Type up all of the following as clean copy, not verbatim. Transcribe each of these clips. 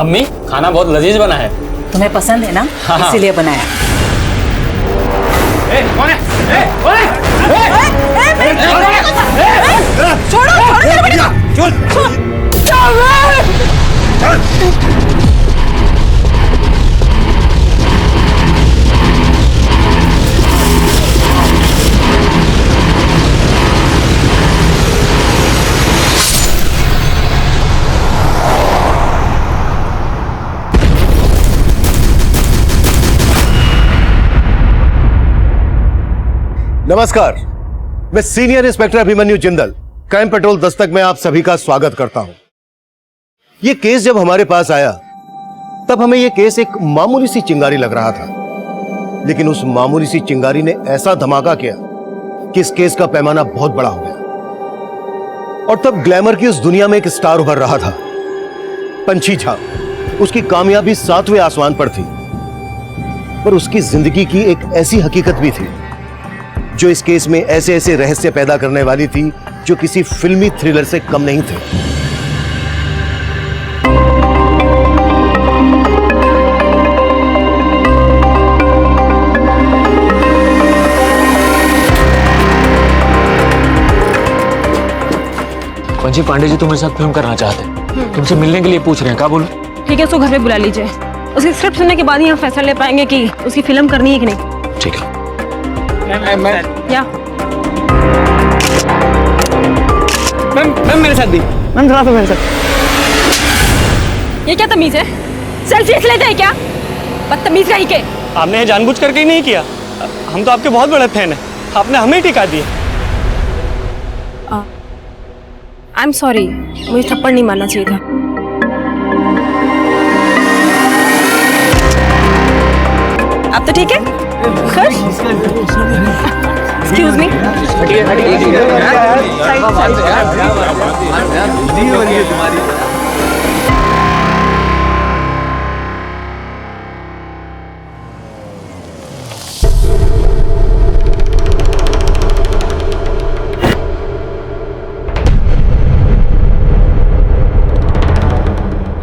अम्मी खाना बहुत लजीज बना है। तुम्हें पसंद है ना? हाँ। इसीलिए बनाया। कौन है? छोड़ो नमस्कार, मैं senior inspector Abhimanyu Jindal, crime petrol Dastak में आप सभी का स्वागत करता हूं। यह केस जब हमारे पास आया तब हमें यह केस एक मामूली सी चिंगारी लग रहा था, लेकिन उस मामूली सी चिंगारी ने ऐसा धमाका किया कि इस केस का पैमाना बहुत बड़ा हो गया। और तब ग्लैमर की उस दुनिया में एक स्टार उभर रहा था, पंछी झा। उसकी कामयाबी 7वें आसमान पर थी, पर उसकी जिंदगी की एक ऐसी हकीकत भी थी जो इस केस में ऐसे ऐसे रहस्य पैदा करने वाली थी जो किसी फिल्मी थ्रिलर से कम नहीं थे। पंची पांडे जी तुम्हारे साथ फिल्म करना चाहते हैं, तुमसे मिलने के लिए पूछ रहे हैं, क्या बोलूं? ठीक है, उसको घर पे बुला लीजिए। उसकी स्क्रिप्ट सुनने के बाद ही हम फैसला ले पाएंगे कि उसकी फिल्म करनी है कि नहीं। ठीक है। या मैम मेरे साथ भी। मैम थोड़ा सा मेरे साथ। ये क्या तमीज है? सेल्फी लेते हैं क्या? बदतमीज कहीं के। आपने ये जानबूझ करके ही नहीं किया। हम तो आपके बहुत बड़े फैन हैं। आपने हमें ही टिका दिया। आई एम सॉरी, मुझे थप्पड़ नहीं मारना चाहिए था। अब तो ठीक है? खुश? Excuse me.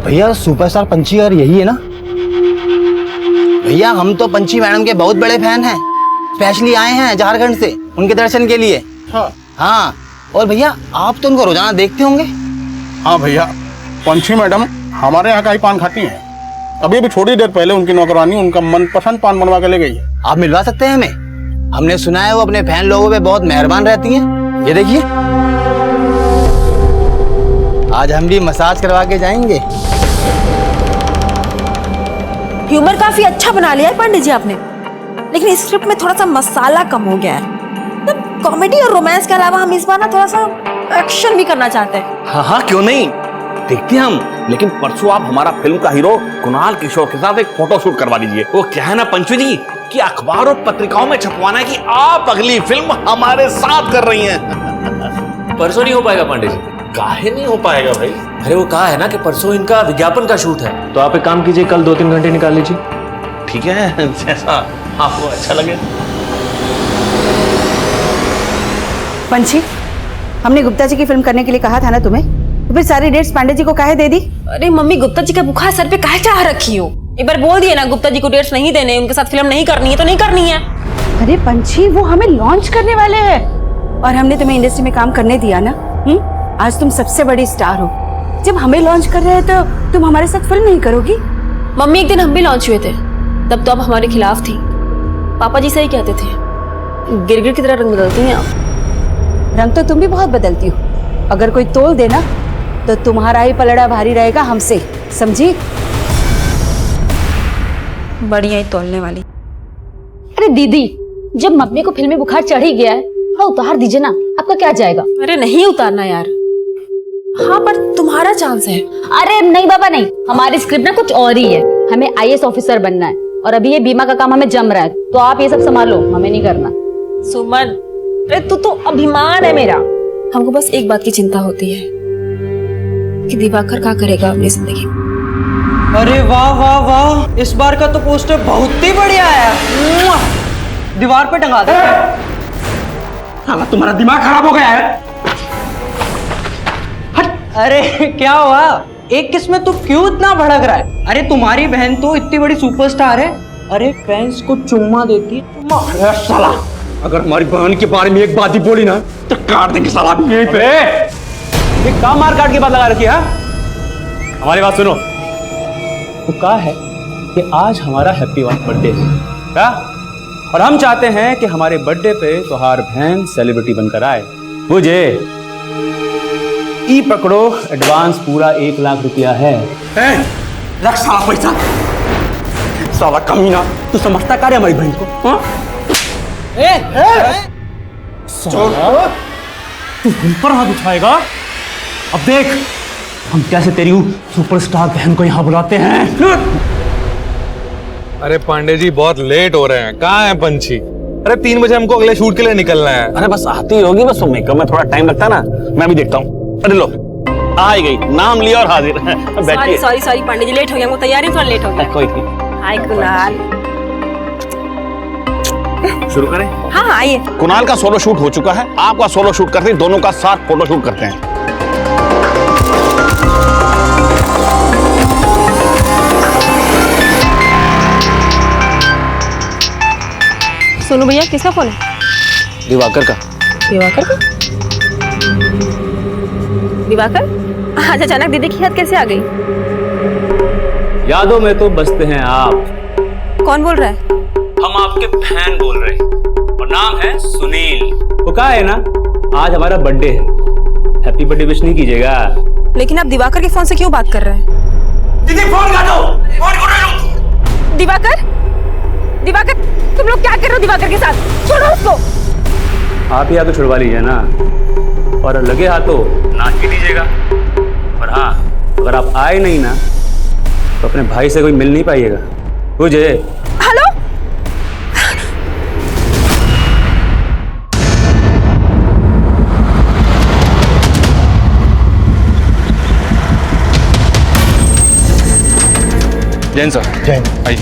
भैया सुपरस्टार पंची और यही है ना? भैया हम तो पंची मैडम के बहुत बड़े फैन हैं, स्पेशली आए हैं झारखंड से उनके दर्शन के लिए। हाँ। और भैया आप तो उनको रोजाना देखते होंगे। हाँ भैया, पंची मैडम हमारे यहाँ का ही पान खाती हैं। अभी भी थोड़ी देर पहले उनकी नौकरानी उनका मनपसंद पान बनवा के ले गई है। आप मिलवा सकते हैं हमें? हमने सुना है वो अपने फैन लोगों पे बहुत मेहरबान रहती हैं। ये देखिए, आज हम भी मसाज करवा के जाएंगे। ह्यूमर काफी अच्छा बना लिया है पांडे जी आपने, लेकिन स्क्रिप्ट में थोड़ा सा मसाला कम हो गया है। कॉमेडी और रोमांस के अलावा हम इस बार ना थोड़ा सा एक्शन भी करना चाहते हैं। हाँ हाँ क्यों नहीं, देखते हैं हम। लेकिन परसों आप हमारा फिल्म का हीरो कुणाल किशोर के साथ एक फोटो शूट करवा दीजिए। वो क्या है ना पंचू जी कि अखबार और पत्रिकाओं में छपवाना है कि आप अगली फिल्म हमारे साथ कर रही हैं। परसों नहीं हो पाएगा पांडे जी। काहे नहीं हो पाएगा भाई? अरे वो कहा है ना कि परसों इनका विज्ञापन का शूट है, तो आप एक काम कीजिए, कल 2-3 घंटे निकाल लीजिए। ठीक है, जैसा आपको अच्छा लगे। पंछी, हमने गुप्ता जी की फिल्म करने के लिए कहा था ना तुम्हें, तो फिर सारी डेट्स पांडे जी को काहे दे दी? अरे मम्मी, गुप्ता जी का बुखार सर पे काहे चढ़ा रखी हो? एक बार बोल दिए ना गुप्ता जी को डेट्स नहीं देने, उनके साथ फिल्म नहीं करनी है तो नहीं करनी है। अरे पंछी, वो हमें लॉन्च करने वाले हैं और हमने तुम्हें इंडस्ट्री में काम करने दिया ना। आज तुम सबसे बड़ी स्टार हो, जब हमें लॉन्च कर रहे हैं तो तुम हमारे साथ फिल्म नहीं करोगी? मम्मी, एक दिन हम भी लॉन्च हुए थे, तब तो आप हमारे खिलाफ थी। पापा जी सही कहते थे, गिरगिट की तरह रंग बदलती हैं आप। रंग तो तुम भी बहुत बदलती हो। अगर कोई तोल देना तो तुम्हारा ही पलड़ा भारी रहेगा हमसे, समझी? बढ़िया ही तोलने वाली। अरे दीदी, जब मम्मी को फिल्मी बुखार चढ़ ही गया है, थोड़ा उतार दीजिए ना, आपका क्या जाएगा? अरे नहीं उतारना यार। हाँ पर तुम्हारा चांस है। अरे नहीं बाबा नहीं, हमारी स्क्रिप्ट ना कुछ और ही है। हमें आईएएस ऑफिसर बनना है और अभी ये बीमा का काम हमें जम रहा है, तो आप ये सब संभालो, हमें नहीं करना। सुमन, अरे तू तो अभिमान है मेरा। हमको बस एक बात की चिंता होती है कि दिवाकर क्या करेगा अपनी जिंदगी में। अरे वाह वाह वाह, इस बार का तो पोस्टर बहुत ही बढ़िया है। दीवार पे टंगा दे। हाँ, तुम्हारा दिमाग खराब हो गया है। अरे क्या हुआ? एक किस में तू क्यों इतना भड़क रहा है? अरे तुम्हारी बहन तो इतनी बड़ी सुपरस्टार है, अरे फैंस को चुम्मा देती है। अरे साला, अगर हमारी बहन के बारे में एक बात ही बोली ना तो काट देंगे साला यहीं पे। ये क्या मार काट की बात लगा रखी है? हमारी बात सुनो। वो कहा है कि आज हमारा हैप्पी वन बर्थडे है क्या? और हम चाहते हैं कि हमारे बर्थडे पे तुम्हार बहन सेलिब्रिटी बनकर आए। मुझे ई पकड़ो, एडवांस पूरा 1 लाख रुपया है। रख साला पैसा। साला कमीना, तू समझता क्या रे हमारी बहन को? हाँ? तू हम पर हाथ उठाएगा? अब देख हम कैसे तेरी सुपरस्टार बहन को यहाँ बुलाते हैं। अरे पांडे जी बहुत लेट हो रहे हैं, कहाँ है पंछी? अरे 3 बजे हमको अगले शूट के लिए निकलना है। अरे बस आती होगी, बस मेकअप में थोड़ा टाइम लगता है ना, मैं भी देखता हूँ। अरे लो आ ही गई, नाम लिया और हाजिर। बैठिए। सॉरी पांडे जी, लेट हो गया, हमको तैयारी थोड़ा लेट हो गया। कोई नहीं। हाय कुणाल। शुरू करें? हाँ आइए। कुणाल का सोलो शूट हो चुका है, आपका सोलो शूट करते हैं, दोनों का साथ फोटो शूट करते हैं। सोनू भैया किसका फोन है? दिवाकर का। दिवाकर का? दिवाकर? आज अचानक दीदी की याद कैसे आ गई? यादों में तो बसते हैं आप। कौन बोल रहा है? हम आपके फैन बोल रहे हैं और नाम है सुनील। वो कहा है ना आज हमारा बर्थडे है, हैप्पी बर्थडे विश नहीं कीजिएगा? लेकिन आप दिवाकर के फोन से क्यों बात कर रहे हैं? दीदी फोन काटो, फोन काटो। दिवाकर, दिवाकर तुम लोग क्या कर रहे हो दिवाकर के साथ? छोड़ो उसको। आप ही या तो छुड़वा लीजिए ना, और लगे हाथों नाच भी दीजिएगा। और हाँ, अगर आप आए नहीं ना तो अपने भाई से कोई मिल नहीं पाइएगा। मुझे हेलो, जैन सर। जैन आइए।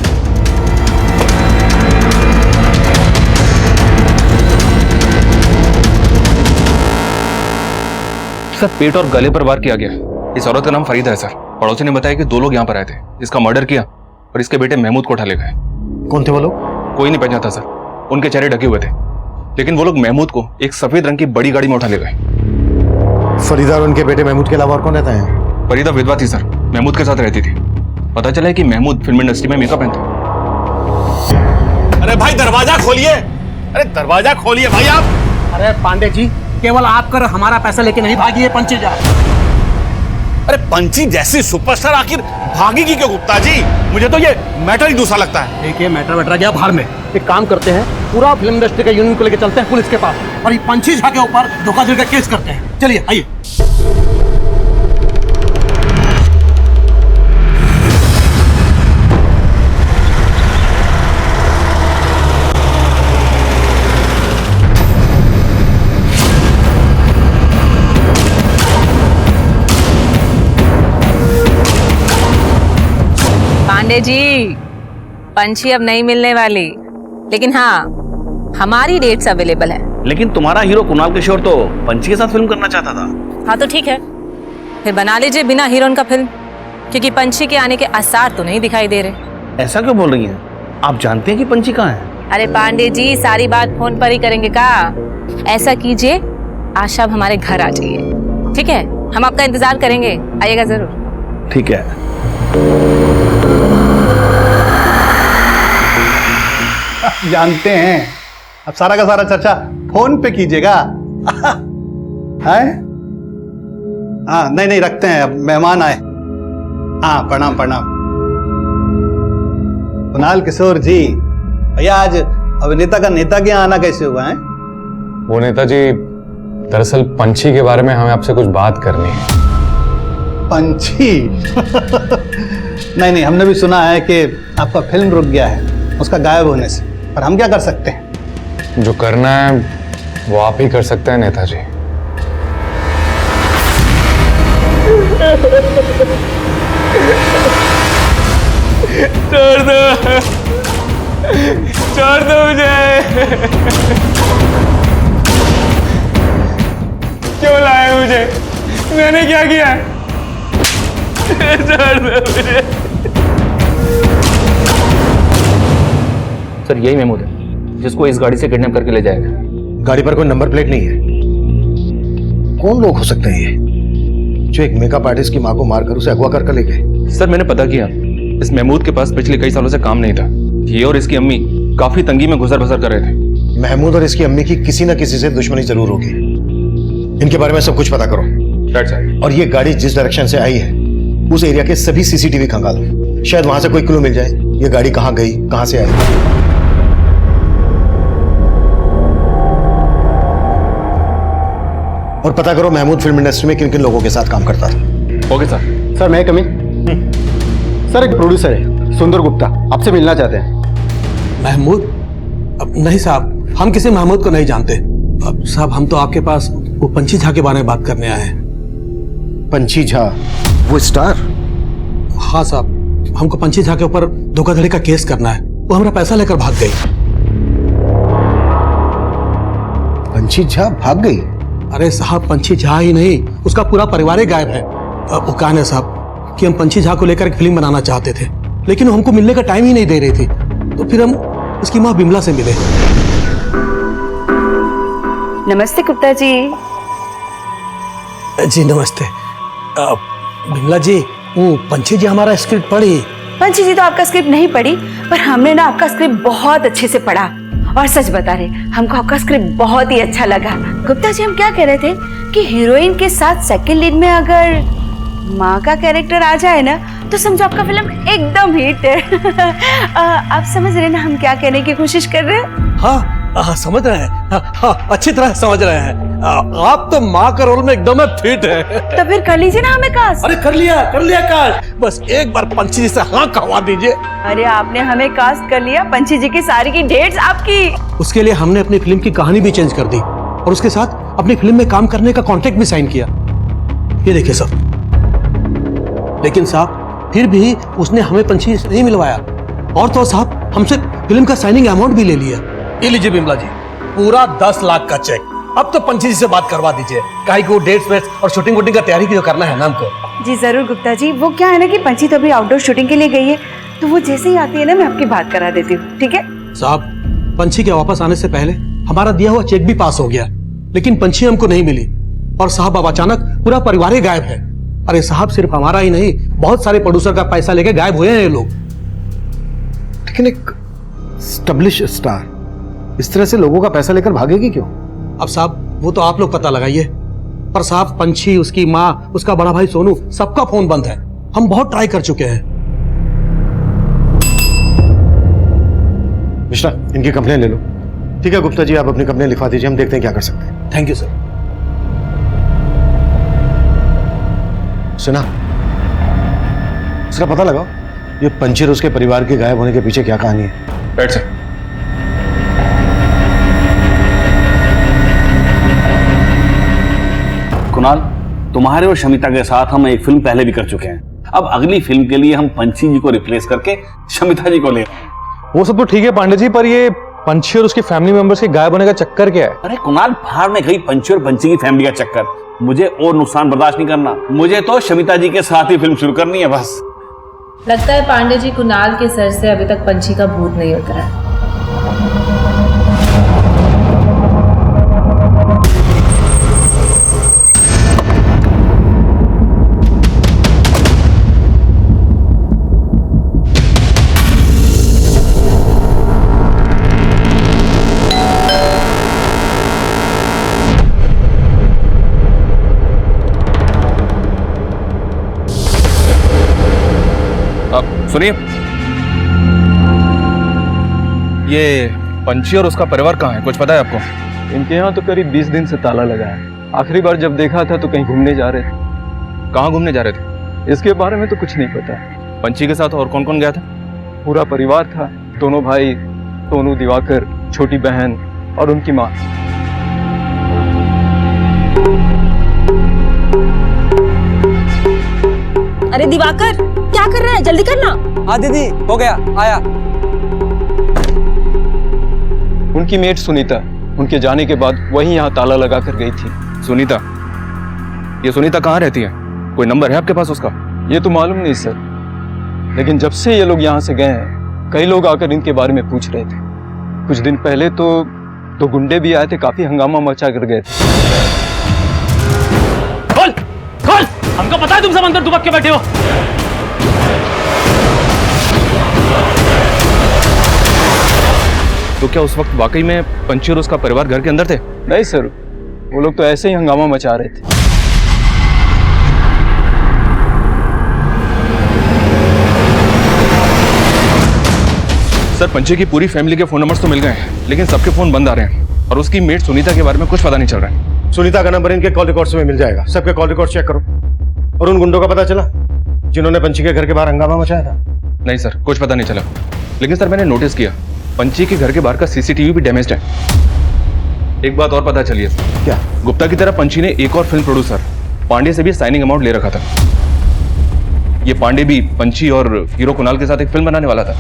सर पेट और गले पर वार किया गया। इस औरत का नाम फरीदा है सर। पड़ोसी ने बताया कि 2 लोग यहाँ पर आए थे, इसका मर्डर किया और इसके बेटे महमूद को उठा ले गए। कौन थे वो लोग? कोई नहीं पहचाना सर, उनके चेहरे ढके हुए थे, लेकिन वो लोग महमूद को एक सफेद रंग की बड़ी गाड़ी में उठा ले गए। फरीदा और उनके बेटे महमूद के अलावा और कौन रहता है? फरीदा विधवा थी सर, महमूद के साथ रहती थी। पता चला है कि महमूद फिल्म इंडस्ट्री में मेकअप मैन था। अरे भाई दरवाजा खोलिए, अरे दरवाजा खोलिए भाई आप। अरे पांडे जी, केवल आप कर हमारा पैसा लेके नहीं भागिए पंची जा। अरे पंची जैसी सुपरस्टार आखिर भागेगी क्यों गुप्ता जी? मुझे तो ये मैटर ही दूसरा लगता है। देखिए मैटर गया बाहर में, एक काम करते हैं, पूरा फिल्म इंडस्ट्री के यूनियन को लेकर चलते हैं पुलिस के पास और ये पंची झा के ऊपर धोखाधड़ी का केस करते हैं। चलिए आइए। पांडे जी, पंछी अब नहीं मिलने वाली, लेकिन हाँ हमारी डेट्स अवेलेबल है। लेकिन तुम्हारा हीरो कुणाल किशोर तो पंची के साथ फिल्म करना चाहता था। हाँ तो ठीक है, फिर बना लीजिए बिना हीरोइन का फिल्म, क्योंकि पंछी के आने के आसार तो नहीं दिखाई दे रहे। ऐसा क्यों बोल रही हैं? आप जानते हैं कि पंची कहाँ है? अरे पांडे जी, सारी बात फोन पर ही करेंगे का? ऐसा कीजिए, आशा अब हमारे घर आ जाइए, ठीक है? हम आपका इंतजार करेंगे, आइएगा जरूर। ठीक है। जानते हैं, अब सारा का सारा चर्चा फोन पे कीजिएगा। है? हाँ नहीं रखते हैं, अब मेहमान आए। हाँ प्रणाम प्रणाम। कुणाल किशोर जी, भैया आज अभिनेता का नेता के यहाँ आना कैसे हुआ है? वो नेताजी, दरअसल पंछी के बारे में हमें आपसे कुछ बात करनी है। पंछी? नहीं हमने भी सुना है कि आपका फिल्म रुक गया है उसका गायब होने से, पर हम क्या कर सकते हैं? जो करना है वो आप ही कर सकते हैं नेताजी। छोड़ दो मुझे। क्यों लाए मुझे? मैंने क्या किया? सर यही महमूद है जिसको इस गाड़ी से किडनैप करके ले जाएगा। गाड़ी पर कोई नंबर प्लेट नहीं है। कौन लोग हो सकते हैं ये जो एक मेकअप आर्टिस्ट की मां को मारकर उसे अगवा कर ले गए? सर मैंने पता किया, इस महमूद के पास पिछले कई सालों से काम नहीं था। ये और इसकी अम्मी काफी तंगी में गुजर बसर कर रहे थे। महमूद और इसकी अम्मी की किसी न किसी से दुश्मनी जरूर होगी। इनके बारे में सब कुछ पता करो। और ये गाड़ी जिस डायरेक्शन से आई है उस एरिया के सभी सीसीटीवी खंगालो, शायद वहां से कोई क्लू मिल जाए ये गाड़ी कहां गई, कहां से आई। और पता करो महमूद फिल्म इंडस्ट्री में किन किन लोगों के साथ काम करता था। Okay sir. सर मैं कमी सर एक प्रोड्यूसर है सुंदर गुप्ता, आपसे मिलना चाहते हैं। महमूद? नहीं साहब, हम किसी महमूद को नहीं जानते। अब साहब हम तो आपके पास वो पंछी झा के बारे में बात करने आए हैं। पंछी झा? वो स्टार? हाँ साहब, हमको पंछी झा के ऊपर धोखाधड़ी का केस करना है। वो हमारा पैसा लेकर भाग गई। पंछी झा भाग गई? अरे साहब पंछी झा ही नहीं, उसका पूरा परिवार ही गायब है। वो कहानी है साहब कि हम पंछी झा को लेकर एक फिल्म बनाना चाहते थे, लेकिन वो हमको मिलने का टाइम ही नहीं दे रही थी। तो फिर हम उसकी माँ बिमला से मिले। नमस्ते गुप्ता जी। जी नमस्ते। बिमला जी, वो पंछी जी हमारा स्क्रिप्ट पढ़ी? पंछी जी तो आपका स्क्रिप्ट नहीं पढ़ी, पर हमने ना आपका स्क्रिप्ट बहुत अच्छे से पढ़ा। और सच बता रहे, हमको आपका स्क्रिप्ट बहुत ही अच्छा लगा। गुप्ता जी हम क्या कह रहे थे कि हीरोइन के साथ सेकंड लीड में अगर माँ का कैरेक्टर आ जाए ना तो समझो आपका फिल्म एकदम हिट है। आप समझ रहे ना हम क्या कहने की कोशिश कर रहे हैं? हाँ समझ रहे हैं। हाँ, अच्छी तरह समझ रहे हैं। आप तो माँ का रोल में एकदम फिट है। तो फिर कर लीजिए ना हमें कास्ट। अरे कर लिया कास्ट। बस एक बार पंछी जी से हाँ कहवा दीजिए। अरे आपने हमें कास्ट कर लिया, पंछी जी की सारी की डेट्स आपकी। उसके लिए हमने अपनी फिल्म की कहानी भी चेंज कर दी और उसके साथ अपनी फिल्म में काम करने का कॉन्ट्रैक्ट भी साइन किया। ये देखिए सब। लेकिन साहब फिर भी उसने हमें पंछी से नहीं मिलवाया, और तो साहब हमसे फिल्म का साइनिंग अमाउंट भी ले लिया। ये लीजिए बिमला जी, पूरा 10 लाख का चेक। अब तो पंछी जी से बात करवा दीजिए, काहे को डेट्स वेट्स और शूटिंग वूटिंग का तैयारी जो करना है ना हमको। जी जरूर गुप्ता जी। वो क्या है ना कि पंछी तो अभी आउटडोर शूटिंग के लिए गई है, तो वो जैसे ही आती है ना मैं आपकी बात करा देती हूँ, ठीक है? साहब पंछी के वापस आने से पहले हमारा दिया हुआ चेक भी पास हो गया, लेकिन पंछी हमको नहीं मिली। और साहब अब अचानक पूरा परिवार ही गायब है। अरे साहब सिर्फ हमारा ही नहीं, बहुत सारे प्रोड्यूसर का पैसा लेके गायब हुए हैं ये लोग। लेकिन एक स्टैब्लिश स्टार इस तरह से लोगों का पैसा लेकर भागेगी क्यों? अब साहब वो तो आप लोग पता लगाइए। पर साहब पंछी, उसकी माँ, उसका बड़ा भाई सोनू, सबका फोन बंद है। हम बहुत ट्राई कर चुके हैं। मिश्रा इनकी कंप्लेन ले लो। ठीक है गुप्ता जी, आप अपनी कंप्लेन लिखवा दीजिए, हम देखते हैं क्या कर सकते हैं। Thank you sir. सुना इसका पता लगाओ ये पंछी और उसके परिवार के गायब होने के पीछे क्या कहानी है। बैठ सर। कुणाल, तुम्हारे और शमिता के साथ हम एक फिल्म पहले भी कर चुके हैं। अब अगली फिल्म के लिए हम पंछी जी को रिप्लेस करके शमिता जी को ले रहे हैं। वो सब तो ठीक है पांडे जी, पर ये पंछी और उसके फैमिली मेंबर्स के गायब होने का चक्कर क्या है? अरे कुणाल, बाहर में गई पंछी और पंछी की फैमिली का चक्कर। मुझे और नुकसान बर्दाश्त नहीं करना। मुझे तो शमिता जी के साथ ही फिल्म शुरू करनी है बस। लगता है पांडे जी कुणाल के सर से अभी तक पंछी का भूत नहीं उतरा है। सुनिए, ये पंछी और उसका परिवार कहाँ है, कुछ पता है आपको? इनके यहाँ तो करीब 20 दिन से ताला लगा है। आखिरी बार जब देखा था तो कहीं घूमने जा रहे थे। कहाँ घूमने जा रहे थे? इसके बारे में तो कुछ नहीं पता। पंछी के साथ और कौन कौन गया था? पूरा परिवार था, दोनों भाई, सोनू, दिवाकर, छोटी बहन और उनकी माँ। अरे दिवाकर क्या कर रहा है, जल्दी करना। हाँ दीदी हो गया, आया। उनकी मेट सुनीता उनके जाने के बाद वही यहाँ ताला लगा कर गई थी। सुनीता? ये सुनीता कहाँ रहती है? कोई नंबर है आपके पास उसका? ये तो मालूम नहीं सर, लेकिन जब से ये लोग यहाँ से गए हैं कई लोग आकर इनके बारे में पूछ रहे थे। कुछ दिन पहले तो 2 गुंडे भी आए थे, काफी हंगामा मचा कर गए थे। खोल खोल, हमको पता है तुम सब अंदर दुबक के बैठे हो। तो क्या उस वक्त वाकई में पंची और उसका परिवार घर के अंदर थे? नहीं सर, वो लोग तो ऐसे ही हंगामा मचा रहे थे। सर, पंची की पूरी फैमिली के फोन नंबर्स तो मिल गए हैं, लेकिन सबके फोन बंद आ रहे हैं और उसकी मेट सुनीता के बारे में कुछ पता नहीं चल रहा है। सुनीता का नंबर इनके कॉल रिकॉर्ड्स में मिल जाएगा, सबके कॉल रिकॉर्ड चेक करो। और उन गुंडों का पता चला जिन्होंने पंची के घर के बाहर हंगामा मचाया था? नहीं सर, कुछ पता नहीं चला। लेकिन सर, मैंने नोटिस किया पंची के घर के बाहर का सीसीटीवी भी डैमेज्ड है। एक बात और पता चली है। क्या? गुप्ता की तरह पंची ने एक और फिल्म प्रोड्यूसर पांडे से भी साइनिंग अमाउंट ले रखा था। ये पांडे भी पंची और हीरो कुणाल के साथ एक फिल्म बनाने वाला था।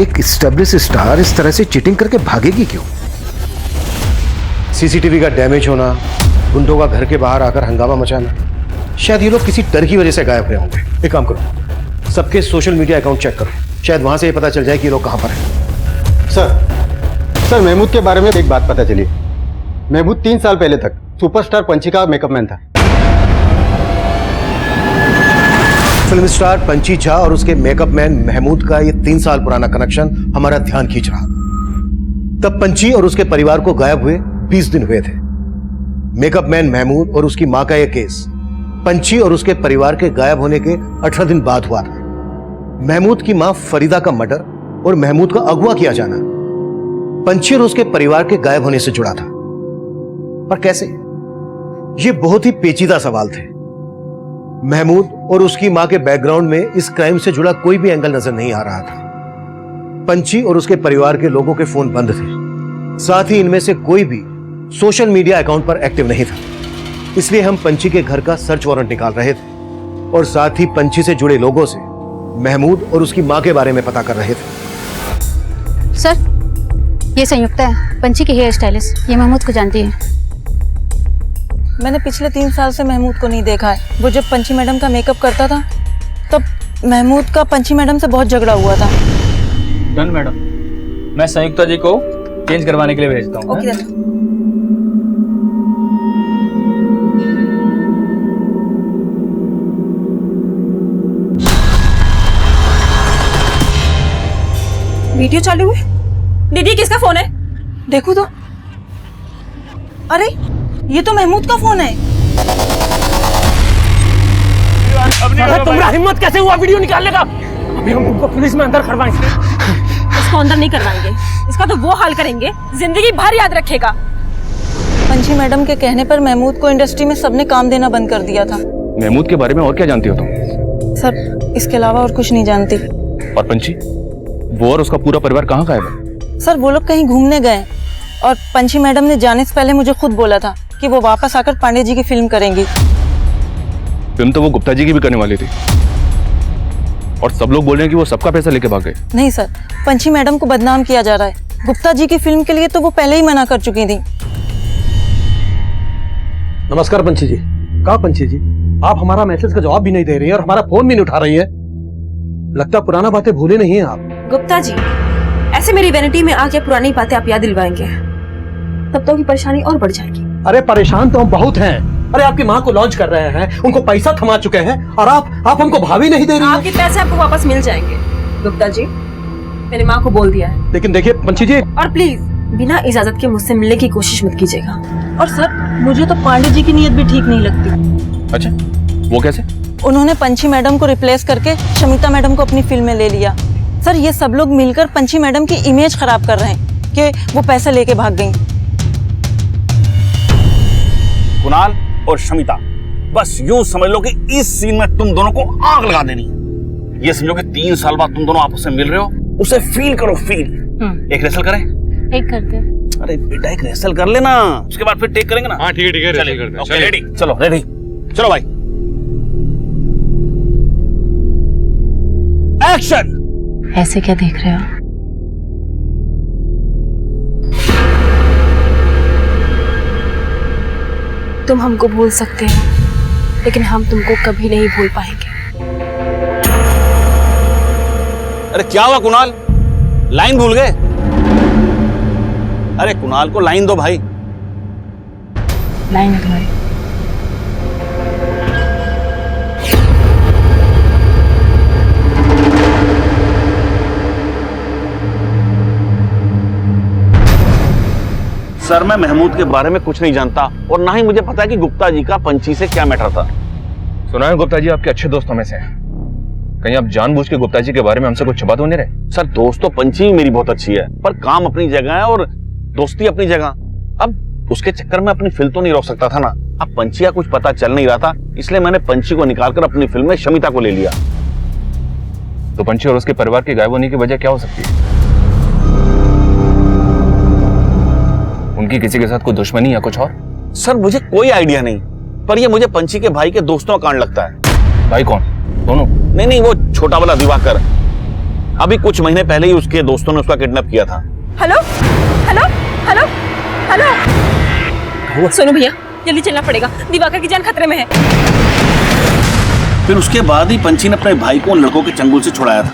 एक एस्टैब्लिश स्टार इस तरह से चीटिंग करके भागेगी क्यों? सीसीटीवी का डैमेज होना, गुंडों का घर के बाहर आकर हंगामा मचाना, शायद ये लोग किसी डर की वजह से गायब हुए होंगे। एक काम करो, सबके सोशल मीडिया अकाउंट चेक करो, शायद वहां से ये पता चल जाए कि ये लोग कहां पर हैं। सर महमूद के बारे में एक बात पता चली। महमूद 3 साल पहले तक सुपरस्टार पंची का मेकअप मैन था। फिल्म स्टार पंची झा और उसके मेकअप मैन महमूद का ये 3 साल पुराना कनेक्शन हमारा ध्यान खींच रहा। तब पंची और उसके परिवार को गायब हुए 20 दिन हुए थे। मेकअप मैन महमूद और उसकी मां का यह केस पंची और उसके परिवार के गायब होने के 18 दिन बाद हुआ था। महमूद की मां फरीदा का मर्डर और महमूद का अगवा किया जाना पंची और उसके परिवार के गायब होने से जुड़ा था। पर कैसे? ये बहुत ही पेचीदा सवाल थे। महमूद और उसकी मां के बैकग्राउंड में इस क्राइम से जुड़ा कोई भी एंगल नजर नहीं आ रहा था। पंची और उसके परिवार के लोगों के फोन बंद थे, साथ ही इनमें से कोई भी सोशल मीडिया अकाउंट पर एक्टिव नहीं था। इसलिए हम पंची के घर का सर्च वारंट निकाल रहे थे और साथ ही पंची से जुड़े लोगों से महमूद और उसकी मां के बारे में पता कर रहे थे। सर, ये संयुक्ता है, पंची की हेयर स्टाइलिस्ट। ये महमूद को जानती है। मैंने पिछले 3 साल से महमूद को नहीं देखा है। वो जब पंची मैडम का मेकअप करता था तब महमूद का पंची मैडम से बहुत झगड़ा हुआ था। डन मैडम, मैं संयुक्ता जी को चेंज करवाने के लिए भेजता हूँ। ओके। वीडियो चालू है। दीदी, किसका फोन है? देखो तो। अरे ये तो महमूद का फोन है। तुम्हारा हिम्मत कैसे हुआ वीडियो निकालने का? अभी हम तुमको पुलिस में अंदर करवाएंगे। इसको अंदर नहीं करवाएंगे, इसका तो वो हाल करेंगे जिंदगी भर याद रखेगा। पंची मैडम के कहने पर महमूद को इंडस्ट्री में सबने काम देना बंद कर दिया था। महमूद के बारे में और क्या जानती हो तुम? सर, इसके अलावा और कुछ नहीं जानती। और पंची, वो और उसका पूरा परिवार कहाँ गायब है? सर, वो लोग कहीं घूमने गए और पंची मैडम ने जाने से पहले मुझे खुद बोला था कि वो वापस आकर पांडे जी की फिल्म करेंगी। फिल्म तो वो गुप्ता जी की भी करने वाली थी और सब लोग बोल रहे हैं कि वो सबका पैसा लेके भाग गए। नहीं सर, पंची मैडम को बदनाम किया जा रहा है। गुप्ता जी की फिल्म के लिए तो वो पहले ही मना कर चुकी थी। नमस्कार पंची जी। कहा पंची जी, आप हमारा मैसेज का जवाब भी नहीं दे रही हैं और हमारा फोन भी नहीं उठा रही है। लगता पुराना बातें भूले नहीं हैं आप। गुप्ता जी, ऐसे मेरी वैनिटी में आके पुरानी बातें आप याद दिलवाएंगे तब तो की परेशानी और बढ़ जाएगी। अरे परेशान तो हम बहुत हैं। अरे आपकी माँ को लॉन्च कर रहे हैं, उनको पैसा थमा चुके हैं और आप हमको भाभी नहीं दे रही हैं। आपके पैसे आपको वापस मिल जाएंगे गुप्ता जी, मैंने माँ को बोल दिया है। लेकिन देखिए पंची जी, और प्लीज बिना इजाजत के मुझसे मिलने की कोशिश मत कीजिएगा। और सर, मुझे तो पांडे जी की नीयत भी ठीक नहीं लगती। अच्छा, वो कैसे? उन्होंने पंची मैडम को रिप्लेस करके शमिता मैडम को अपनी फिल्म में ले लिया। सर, ये सब लोग मिलकर पंची मैडम की इमेज खराब कर रहे हैं कि वो पैसा लेके भाग गई। कुणाल और शमिता, बस यूं समझ लो कि इस सीन में तुम दोनों को आग लगा देनी है। ये समझो कि 3 साल बाद तुम दोनों आपस में मिल रहे हो, उसे फील करो, फील। एक रेसल करें? एक करते हैं। अरे बेटा, एक रेसल कर लेना, उसके बाद फिर टेक करेंगे ना। हाँ ठीक है, रेसल करते हैं। Okay, ready? चलो रेडी, चलो भाई, एक्शन। ऐसे क्या देख रहे हो? तुम हमको भूल सकते हो, लेकिन हम तुमको कभी नहीं भूल पाएंगे। अरे क्या हुआ कुणाल, लाइन भूल गए? अरे कुणाल को लाइन दो भाई। लाइन है तुम्हारी। सर मैं महमूद के बारे में कुछ नहीं जानता और ना ही मुझे पता है कि गुप्ता जी का पंची से क्या मैटर था। सुना है गुप्ता जी आपके अच्छे दोस्तों में से हैं। कहीं आप जानबूझ के गुप्ता जी के बारे में हमसे कुछ छुपा तो नहीं रहे? सर दोस्त तो पंची भी मेरी बहुत अच्छी है, पर काम अपनी जगह है और दोस्ती अपनी जगह। अब उसके चक्कर में अपनी फिल्म तो नहीं रोक सकता था ना। अब पंची का कुछ पता चल नहीं रहा था, इसलिए मैंने पंची को निकालकर अपनी फिल्म में शमिता को ले लिया। तो पंची और उसके परिवार के गायब होने की वजह क्या हो सकती है? उनकी किसी के साथ कोई दुश्मनी या कुछ और? सर मुझे कोई आइडिया नहीं, पर ये मुझे पंची के भाई के दोस्तों का कांड लगता है। भाई कौन? दोनों? नहीं, वो छोटा वाला दिवाकर। अभी कुछ महीने पहले ही उसके दोस्तों ने उसका किडनैप किया था। हेलो हेलो हेलो हेलो, सुनो भैया जल्दी चलना पड़ेगा, दिवाकर की जान खतरे में है। फिर उसके बाद ही पंची ने अपने भाई को उन लड़कों के चंगुल से छुड़ाया था।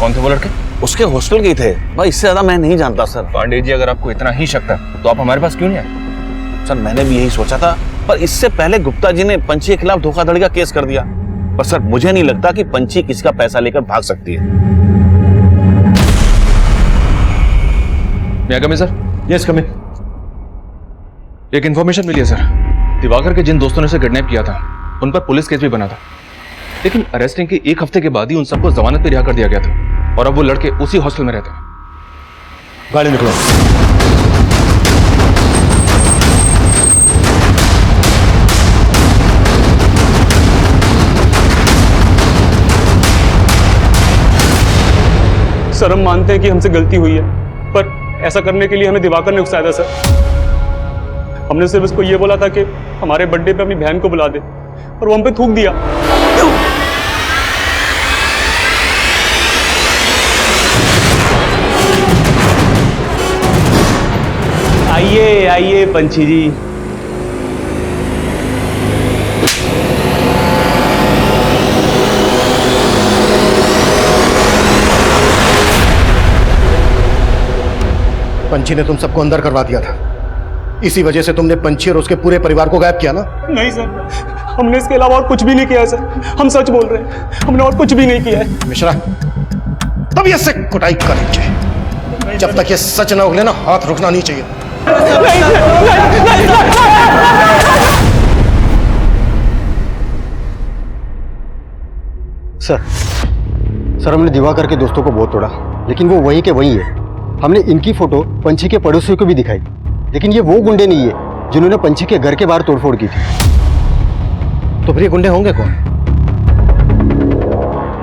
कौन थे वो लड़के? उसके हॉस्टल के थे भाई, इससे ज्यादा मैं नहीं जानता सर। पांडे जी अगर आपको इतना ही शक था तो आप हमारे पास क्यों नहीं आए? सर मैंने भी यही सोचा था, पर इससे पहले गुप्ता जी ने पंची के खिलाफ धोखाधड़ी का केस कर दिया। पर सर मुझे नहीं लगता कि पंची किसी का पैसा लेकर भाग सकती है। मैं कम सर? यस कम इन। एक इन्फॉर्मेशन मिली है सर, दिवाकर के जिन दोस्तों ने उसे किडनैप किया था उन पर पुलिस केस भी बना था, लेकिन अरेस्टिंग के एक हफ्ते के बाद ही उन सबको जमानत पर रिहा कर दिया गया था और अब वो लड़के उसी हॉस्टल में रहते हैं। गाड़ी निकलो। सर हम मानते हैं कि हमसे गलती हुई है, पर ऐसा करने के लिए हमें दिवाकर ने उकसाया था सर। हमने सिर्फ उसको ये बोला था कि हमारे बर्थडे पे अपनी बहन को बुला दे, और वो हम पे थूक दिया। आइए आइए पंची जी। पंची ने तुम सबको अंदर करवा दिया था, इसी वजह से तुमने पंची और उसके पूरे परिवार को गायब किया ना? नहीं सर, हमने इसके अलावा और कुछ भी नहीं किया है सर, हम सच बोल रहे हैं, हमने और कुछ भी नहीं किया है। मिश्रा तब ये से कुटाई करनी चाहिए, जब तक ये सच ना उगले ना हाथ रुकना नहीं चाहिए। सर हमने दिवाकर के दोस्तों को बहुत तोड़ा, लेकिन वो वही के वही है। हमने इनकी फोटो पंची के पड़ोसियों को भी दिखाई, लेकिन ये वो गुंडे नहीं है जिन्होंने पंची के घर के बाहर तोड़फोड़ की थी। तो फिर ये गुंडे होंगे कौन?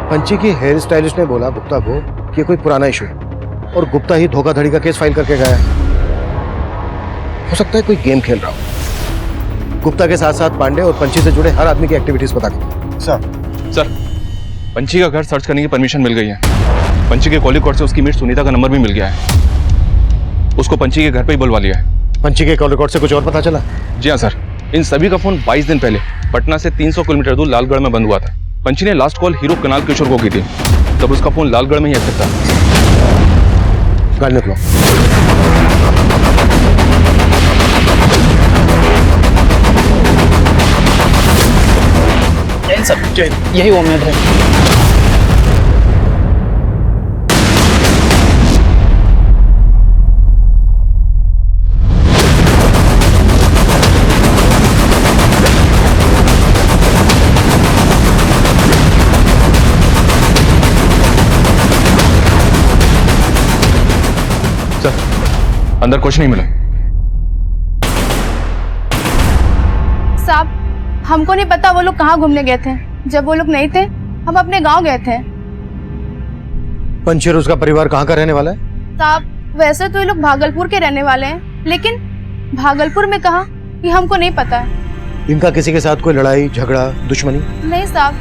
पंची की हेयर स्टाइलिस्ट ने बोला गुप्ता को कि कोई पुराना इशू है और गुप्ता ही धोखाधड़ी का केस फाइल करके गया है। हो सकता है कोई गेम खेल रहा हो। गुप्ता के साथ साथ पांडे और पंची से जुड़े हर आदमी की एक्टिविटीज पता करो। सर पंची का घर सर्च करने की परमिशन मिल गई है। पंची के कॉलिंग रिकॉर्ड से उसकी मीट सुनीता का नंबर भी मिल गया है। उसको पंची के घर पे ही बुलवा लिया है। पंची के कॉल रिकॉर्ड से कुछ और पता चला? जी हाँ सर, इन सभी का फोन 22 दिन पहले पटना से 300 किलोमीटर दूर लालगढ़ में बंद हुआ था। पंची ने लास्ट कॉल हीरो कुणाल किशोर को की थी, तब उसका फोन लालगढ़ में ही एक्टिव था। गाड़ी निकलो। यही उम्मीद है। सर अंदर कुछ नहीं मिला। साहब हमको नहीं पता वो लोग कहाँ घूमने गए थे। जब वो लोग नहीं थे हम अपने गांव गए थे। पंची और उसका परिवार कहाँ का रहने वाला है? साहब वैसे तो ये लोग भागलपुर के रहने वाले हैं, लेकिन भागलपुर में कहाँ ये हमको नहीं पता है। इनका किसी के साथ कोई लड़ाई झगड़ा दुश्मनी? नहीं साहब,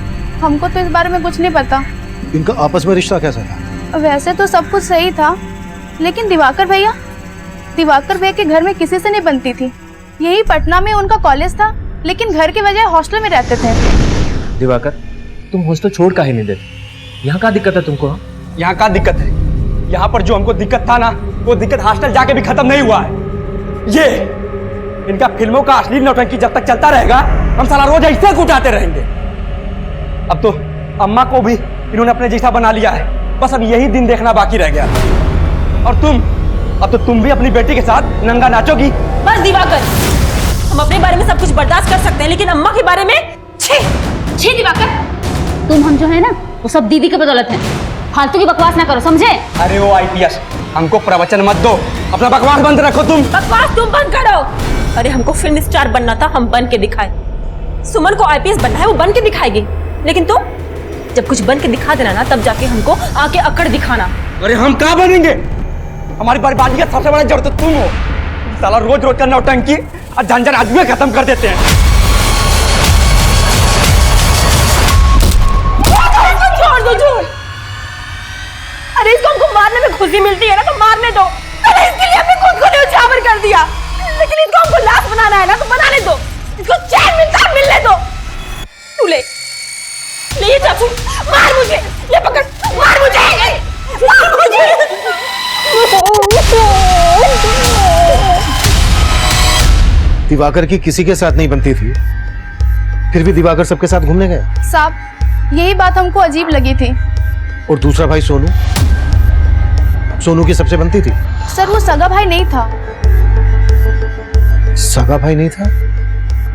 हमको तो इस बारे में कुछ नहीं पता। इनका आपस में रिश्ता कैसा था? वैसे तो सब कुछ सही था, लेकिन दिवाकर भैया के घर में किसी से नहीं बनती थी। यही पटना में उनका कॉलेज था, लेकिन घर के बजाय हॉस्टल में रहते थे। दिवाकर, तुम हॉस्टल छोड़ काहे नहीं देते? यहाँ का दिक्कत है तुमको? यहाँ का दिक्कत है? यहाँ पर जो हमको दिक्कत था ना, वो दिक्कत हॉस्टल जाके भी खत्म नहीं हुआ है। ये इनका फिल्मों का अश्लील नौटंकी जब तक चलता रहेगा, हम साला रोज ऐसे कुटाते रहेंगे। अब तो अम्मा को भी इन्होंने अपने जैसा बना लिया है, बस अब यही दिन देखना बाकी रह गया। और तुम, अब तो तुम भी अपनी बेटी के साथ नंगा नाचोगी। बस दिवाकर, हम अपने बारे में सब कुछ बर्दाश्त कर सकते हैं, लेकिन अम्मा के बारे में छी छी। दिवाकर, तुम हम जो है ना, वो सब दीदी की बदौलत है। फालतू की बकवास ना करो, समझे? अरे वो आईपीएस, हमको प्रवचन मत दो, अपना बकवास बंद रखो। तुम बकवास तुम बंद करो। अरे हमको फिल्म स्टार बनना था, हम बन के दिखाए। सुमन को आईपीएस बनना है, वो बन के दिखाएगी। लेकिन तुम जब कुछ बन के दिखा देना ना, तब जाके हमको आके अकड़ दिखाना। अरे हम कहाँ बनेंगे? हमारी बर्बादी का सबसे बड़ा जड़ तो तुम हो। साला रोज रोज का नौटंकी और झंझट आज भी खत्म कर देते हैं। छोड़ दो, छोड़। अरे इसको हमको मारने में खुशी मिलती है ना, तो मारने दो। अरे इसके लिए हमने खुद को न्यौछावर कर दिया, लेकिन इसको हमको लाश बनाना है ना, तो बनाने दो। इसको चैन मिलता, मिलने दो। तू ले ये चाकू, मार मुझे, ले पकड़, मार मुझे, मार मुझे। दिवाकर की किसी के साथ नहीं बनती थी, फिर भी दिवाकर सबके साथ घूमने गए। साहब, यही बात हमको अजीब लगी थी। और दूसरा भाई सोनू, सोनू की सबसे बनती थी। सर वो सगा भाई नहीं था। सगा भाई नहीं था?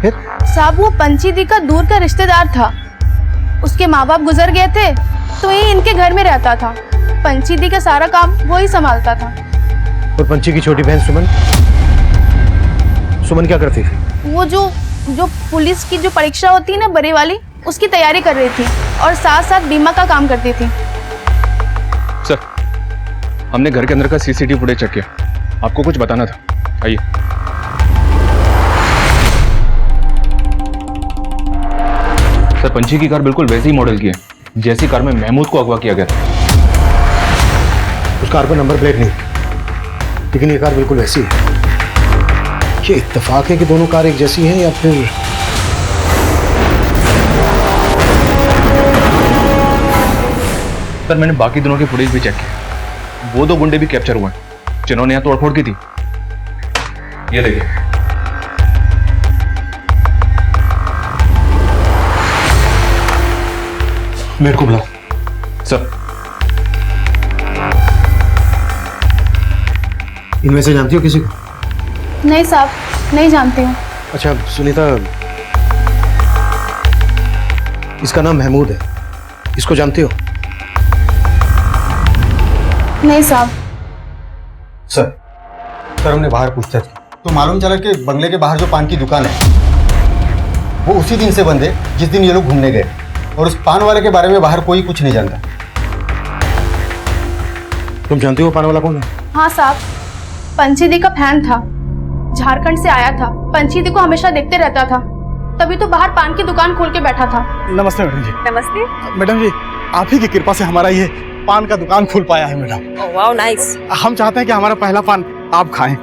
फिर? साहब वो पंची दी का दूर का रिश्तेदार था। उसके माँ बाप गुजर गए थे, तो ये इनके घर में रहता था। पंची दी का सारा काम वो ही संभालता था। और पंची की छोटी बहन सुमन, सुमन क्या करती थी? वो जो पुलिस की जो परीक्षा होती है ना, बड़े वाली, उसकी तैयारी कर रही थी, और साथ साथ बीमा का काम करती थी। सर, हमने घर के अंदर का सीसीटीवी फुटेज चेक किया, आपको कुछ बताना था, आइए। सर, पंची की कार बिल्कुल वैसी मॉडल की है जैसी कार में महमूद को अगवा किया गया था। उस कार पर नंबर प्लेट नहीं, लेकिन ये कार बिल्कुल वैसी है। ये इत्तेफाक है कि दोनों कार एक जैसी हैं, या फिर सर, मैंने बाकी दोनों के फुटेज भी चेक किया, वो दो गुंडे भी कैप्चर हुए जिन्होंने यहाँ तोड़फोड़ की थी। ये देखिए, मेरे को बुलाओ। सर, इनमें से जानती हो किसी को? नहीं साहब, नहीं जानती हूँ। अच्छा सुनीता, इसका नाम महमूद है, इसको जानती हो? नहीं साहब। सर हमने बाहर पूछताछ की तो मालूम चला कि बंगले के बाहर जो पान की दुकान है वो उसी दिन से बंद है जिस दिन ये लोग घूमने गए, और उस पान वाले के बारे में बाहर कोई कुछ नहीं जानता। तुम जानती हो पान वाला कौन है? हाँ साहब, पंचीदी का फैन था, झारखंड से आया था। पंचीदी को हमेशा देखते रहता था, तभी तो बाहर पान की दुकान खोल के बैठा था। नमस्ते मैडम जी। नमस्ते मैडम जी, आप ही की कृपा से हमारा ये पान का दुकान खुल पाया है मैडम। Wow, nice. हम चाहते हैं कि हमारा पहला पान आप खाएं,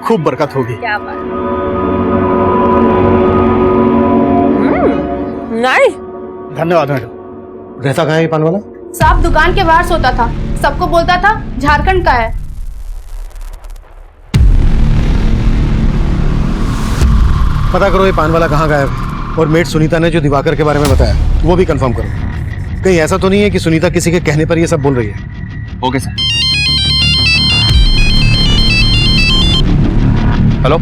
खूब बरकत होगी। क्या बात। नाइस। धन्यवाद मैडम। रहता कहाँ है ये पान वाला? साहब दुकान के बाहर सोता था, सबको बोलता था झारखंड का है। पता करो ये पान वाला कहाँ गायब है, और मेट सुनीता ने जो दिवाकर के बारे में बताया वो भी कंफर्म करो। कहीं ऐसा तो नहीं है कि सुनीता किसी के कहने पर ये सब बोल रही है? Okay sir. हेलो,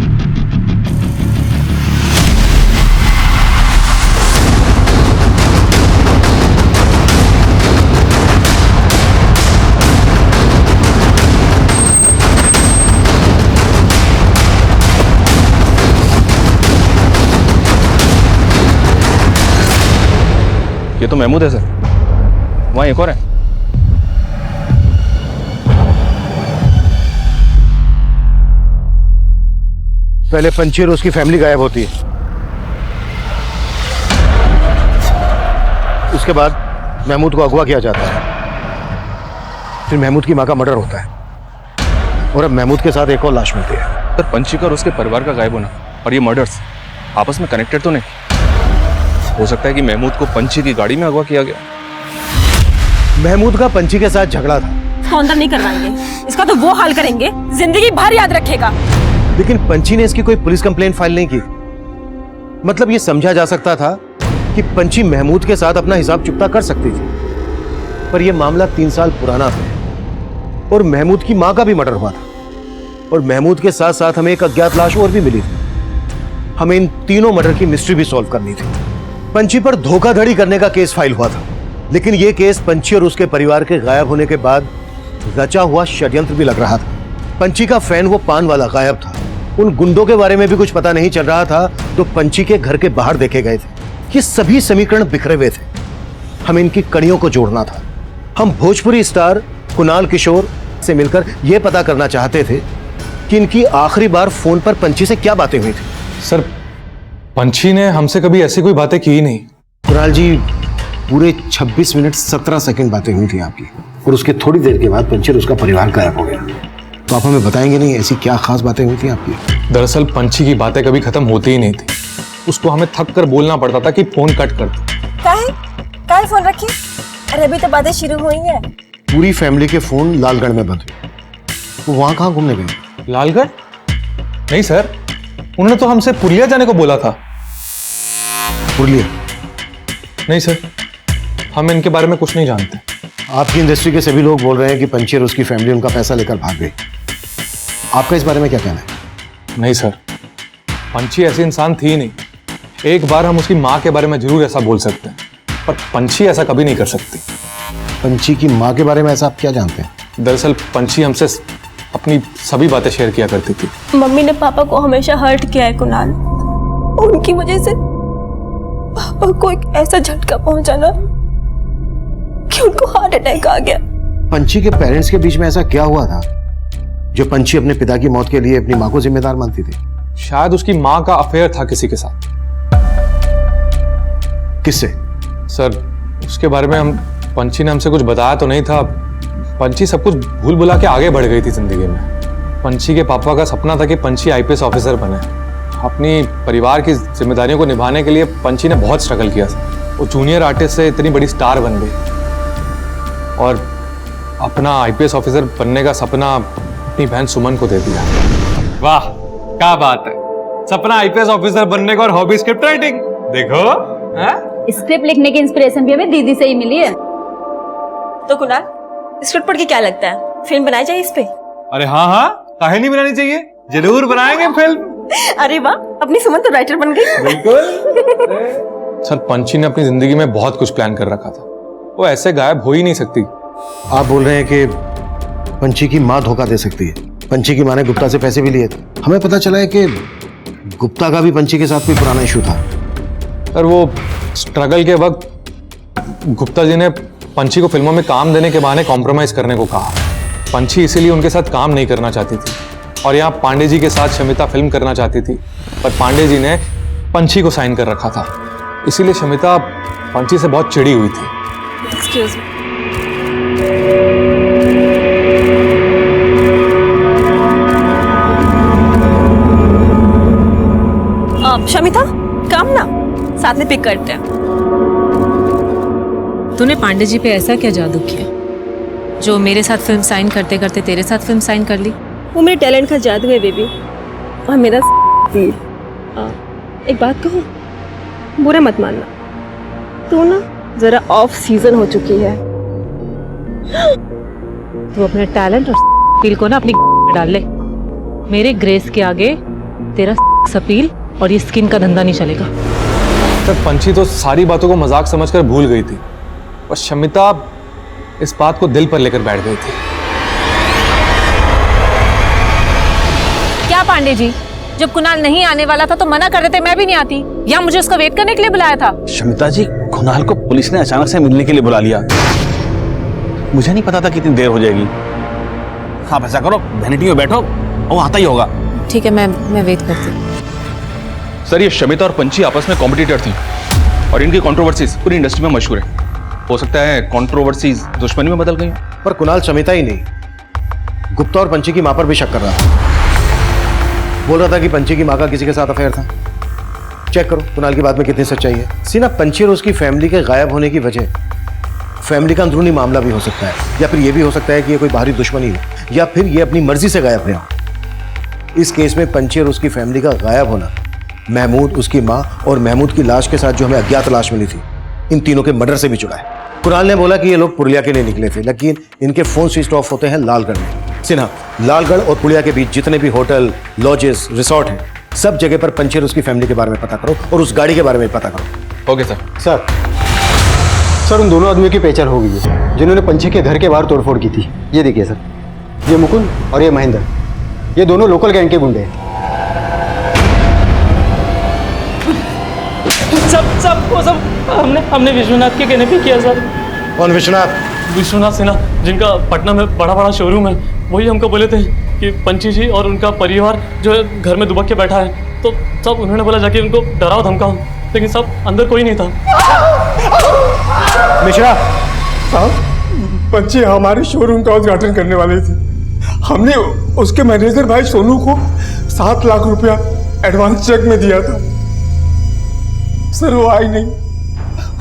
ये तो महमूद है सर, वहाँ एक और है। पहले पंची और उसकी फैमिली गायब होती है, उसके बाद महमूद को अगवा किया जाता है, फिर महमूद की मां का मर्डर होता है, और अब महमूद के साथ एक और लाश मिलती है। सर, पंची का और उसके परिवार का गायब होना और ये मर्डर्स आपस में कनेक्टेड तो नहीं? हो सकता है कि महमूद को पंछी की गाड़ी में अगवा किया गया। महमूद का पंछी के साथ झगड़ा था। फाउंडर नहीं करवाएंगे, इसका तो वो हाल करेंगे जिंदगी भर याद रखेगा। लेकिन पंछी ने इसकी कोई पुलिस कंप्लेंट फाइल नहीं की। मतलब ये समझा जा सकता था कि पंछी महमूद के साथ अपना हिसाब चुकता कर सकती थी, पर यह मामला 3 साल पुराना था और महमूद की मां का भी मर्डर हुआ था और महमूद के साथ साथ हमें एक अज्ञात लाश और भी मिली थी। हमें इन तीनों मर्डर की मिस्ट्री भी सॉल्व करनी थी। पंछी पर धोखाधड़ी करने का केस फाइल हुआ था, लेकिन यह केस पंछी और उसके परिवार के गायब होने के बाद रचा हुआ षड्यंत्र भी लग रहा था। पंछी का फैन वो पान वाला गायब था। उन गुंडों के बारे में भी कुछ पता नहीं चल रहा था तो पंछी के घर के बाहर देखे गए थे। ये सभी समीकरण बिखरे हुए थे। हमें इनकी कड़ियों को जोड़ना था। हम भोजपुरी स्टार कुणाल किशोर से मिलकर यह पता करना चाहते थे कि इनकी आखिरी बार फोन पर पंछी से क्या बातें हुई थी। सर, पंछी ने हमसे कभी ऐसी कोई बातें की ही नहीं। कुणाल जी, पूरे 26 मिनट 17 सेकंड बातें हुई थी आपकी और उसके थोड़ी देर के बाद पंछी और उसका परिवार गायब हो गया। तो आप हमें बताएंगे नहीं ऐसी क्या खास बातें हुई थी आपकी? दरअसल पंछी की बातें कभी खत्म होती ही नहीं थी। उसको हमें थक कर बोलना पड़ता था कि फोन कट कर दो। काहे फोन रखी? अरे अभी तो बातें शुरू हुई हैं। पूरी फैमिली के फोन लालगढ़ में बंद हुए। वो वहां कहाँ घूमने गए? लालगढ़? नहीं सर, उन्होंने तो हमसे पुरलिया जाने को बोला था। पुरलिया? नहीं सर, हम इनके बारे में कुछ नहीं जानते। आपकी इंडस्ट्री के सभी लोग बोल रहे हैं कि पंछी और उसकी फैमिली उनका पैसा लेकर भाग गई। आपका इस बारे में क्या कहना है? नहीं सर, पंछी ऐसी इंसान थी नहीं। एक बार हम उसकी माँ के बारे में जरूर ऐसा बोल सकते हैं, पर पंछी ऐसा कभी नहीं कर सकती। पंछी की माँ के बारे में ऐसा आप क्या जानते हैं? दरअसल पंछी हमसे अपनी सभी बातें शेयर किया करती थी। मम्मी ने पापा को हमेशा हर्ट किया है कुणाल। उनकी वजह से पापा को एक ऐसा झटका पहुंचा ना कि उनको हार्ट अटैक आ गया। पंछी के पेरेंट्स के बीच में ऐसा क्या हुआ था जो पंछी अपने पिता की मौत के लिए अपनी माँ को जिम्मेदार मानती थी? शायद उसकी माँ का अफेयर था किसी के साथ। किससे? सर, उसके बारे में पंछी ने हमसे कुछ बताया तो नहीं था। पंछी सब कुछ भूल भुला के आगे बढ़ गई थी जिंदगी में। पंछी के पापा का सपना था कि पंछी आईपीएस ऑफिसर बने। अपनी परिवार की जिम्मेदारियों को निभाने के लिए पंछी ने बहुत स्ट्रगल किया। वो जूनियर आर्टिस्ट से इतनी बड़ी स्टार बन गई और अपना आईपीएस ऑफिसर बनने का सपना अपनी बहन सुमन को दे दिया। वाह, क्या बात है। सपना आईपीएस ऑफिसर बनने का और हॉबी स्क्रिप्ट राइटिंग। देखो, स्क्रिप्ट लिखने की इंस्पिरेशन भी हमें दीदी से ही मिली है। तो कुणाल, स्क्रिप्ट पढ़ के क्या लगता है, फिल्म बनाई जाए इस पे? अरे हाँ हाँ, काहे नहीं बनानी चाहिए, जरूर बनाएंगे फिल्म। अरे वाह, अपनी सुमन तो राइटर बन गई। बिल्कुल। सर, पंछी ने अपनी जिंदगी में बहुत कुछ प्लान कर रखा था। वो ऐसे गायब हो ही नहीं सकती। आप बोल रहे हैं कि पंछी की माँ धोखा दे सकती है? पंछी की माँ ने गुप्ता से पैसे भी लिए थे। हमें पता चला है कि गुप्ता का भी पंछी के साथ कोई पुराना इशू था। सर, वो स्ट्रगल के वक्त गुप्ता जी ने पंछी को फिल्मों में काम देने के बहाने कॉम्प्रोमाइज करने को कहा। पंछी इसीलिए उनके साथ काम नहीं करना चाहती थी और यहाँ पांडे जी के साथ शमिता फिल्म करना चाहती थी, पर पांडे जी ने पंछी को साइन कर रखा था। इसीलिए शमिता पंछी से बहुत चिड़ी हुई थी। Excuse me. शमिता, काम ना साथ में पिक करते हैं। तूने पांडे जी पे ऐसा क्या जादू किया जो मेरे साथ फिल्म साइन करते करते तेरे साथ फिल्म साइन कर ली? वो मेरे टैलेंट का जादू है बेबी, और मेरा तीर। एक बात कहूँ, बुरा मत मानना, तू ना जरा ऑफ सीजन हो चुकी है। तू अपने टैलेंट और अपील को ना अपनी में डाल ले। मेरे ग्रेस के आगे तेरा अपील और ये स्किन का धंधा नहीं चलेगा। तब पंछी तो सारी बातों को मजाक समझकर भूल गई थी और शमिता इस बात को दिल पर लेकर बैठ गई थी। क्या पांडे जी, जब कुणाल नहीं आने वाला था तो मना कर देते, मैं भी नहीं आती। या मुझे उसका वेट करने के लिए बुलाया था? शमिता जी, कुणाल को पुलिस ने अचानक से मिलने के लिए बुला लिया। मुझे नहीं पता था कि इतनी देर हो जाएगी। आप ऐसा करो, वैनिटी में बैठो, वो आता ही होगा। ठीक है, मैं वेट करती हूँ। सर, ये शमिता और पंछी आपस में कॉम्पिटिटर थी और इनकी कंट्रोवर्सीज पूरी इंडस्ट्री में मशहूर है। हो सकता है कंट्रोवर्सीज दुश्मनी में बदल गई। पर कुणाल शमिता ही नहीं, गुप्ता और पंछी की मां पर भी शक कर रहा था। बोल रहा था कि पंछी की मां का किसी के साथ अफेयर था। चेक करो कुणाल की बात में कितनी सच्चाई है। सीना, पंची और उसकी फैमिली के गायब होने की वजह फैमिली का अंदरूनी मामला भी हो सकता है, या फिर यह भी हो सकता है कि ये कोई बाहरी दुश्मनी हो, या फिर ये अपनी मर्जी से गायब रहे हो। इस केस में पंची और उसकी फैमिली का गायब होना महमूद, उसकी माँ और महमूद की लाश के साथ जो हमें अज्ञात लाश मिली थी, इन तीनों के मर्डर से भी जुड़ा है। कुणाल ने बोला कि ये लोग पुरुलिया के लिए निकले थे, लेकिन इनके फोन स्विच ऑफ होते हैं लालगढ़ में। सिन्हा, लालगढ़ और पुरुलिया के बीच जितने भी होटल, लॉजेस, रिसोर्ट हैं, सब जगह पर पंची और उसकी फैमिली के बारे में पता करो और उस गाड़ी के बारे में पता करो। Okay sir. सर उन दोनों आदमियों की पहचान हो गई है जिन्होंने पंची के घर के बाहर तोड़फोड़ की थी। ये देखिए सर, ये मुकुंद और ये महेंद्र, ये दोनों लोकल गैंग के गुंडे हैं। सब हमने विश्वनाथ के कहने पे किया सर। कौन विश्वनाथ? विश्वनाथ सिन्हा, जिनका पटना में बड़ा शोरूम है, वही हमको बोले थे कि पंची जी और उनका परिवार जो है घर में दुबक के बैठा है। तो सब उन्होंने बोला जाके उनको डराओ धमकाओ, लेकिन सब अंदर कोई नहीं था। मिश्रा साहब, पंची हमारे शोरूम का उद्घाटन करने वाले थे। हमने उसके मैनेजर भाई सोनू को 7 लाख रुपया एडवांस चेक में दिया था। सर वो आई नहीं,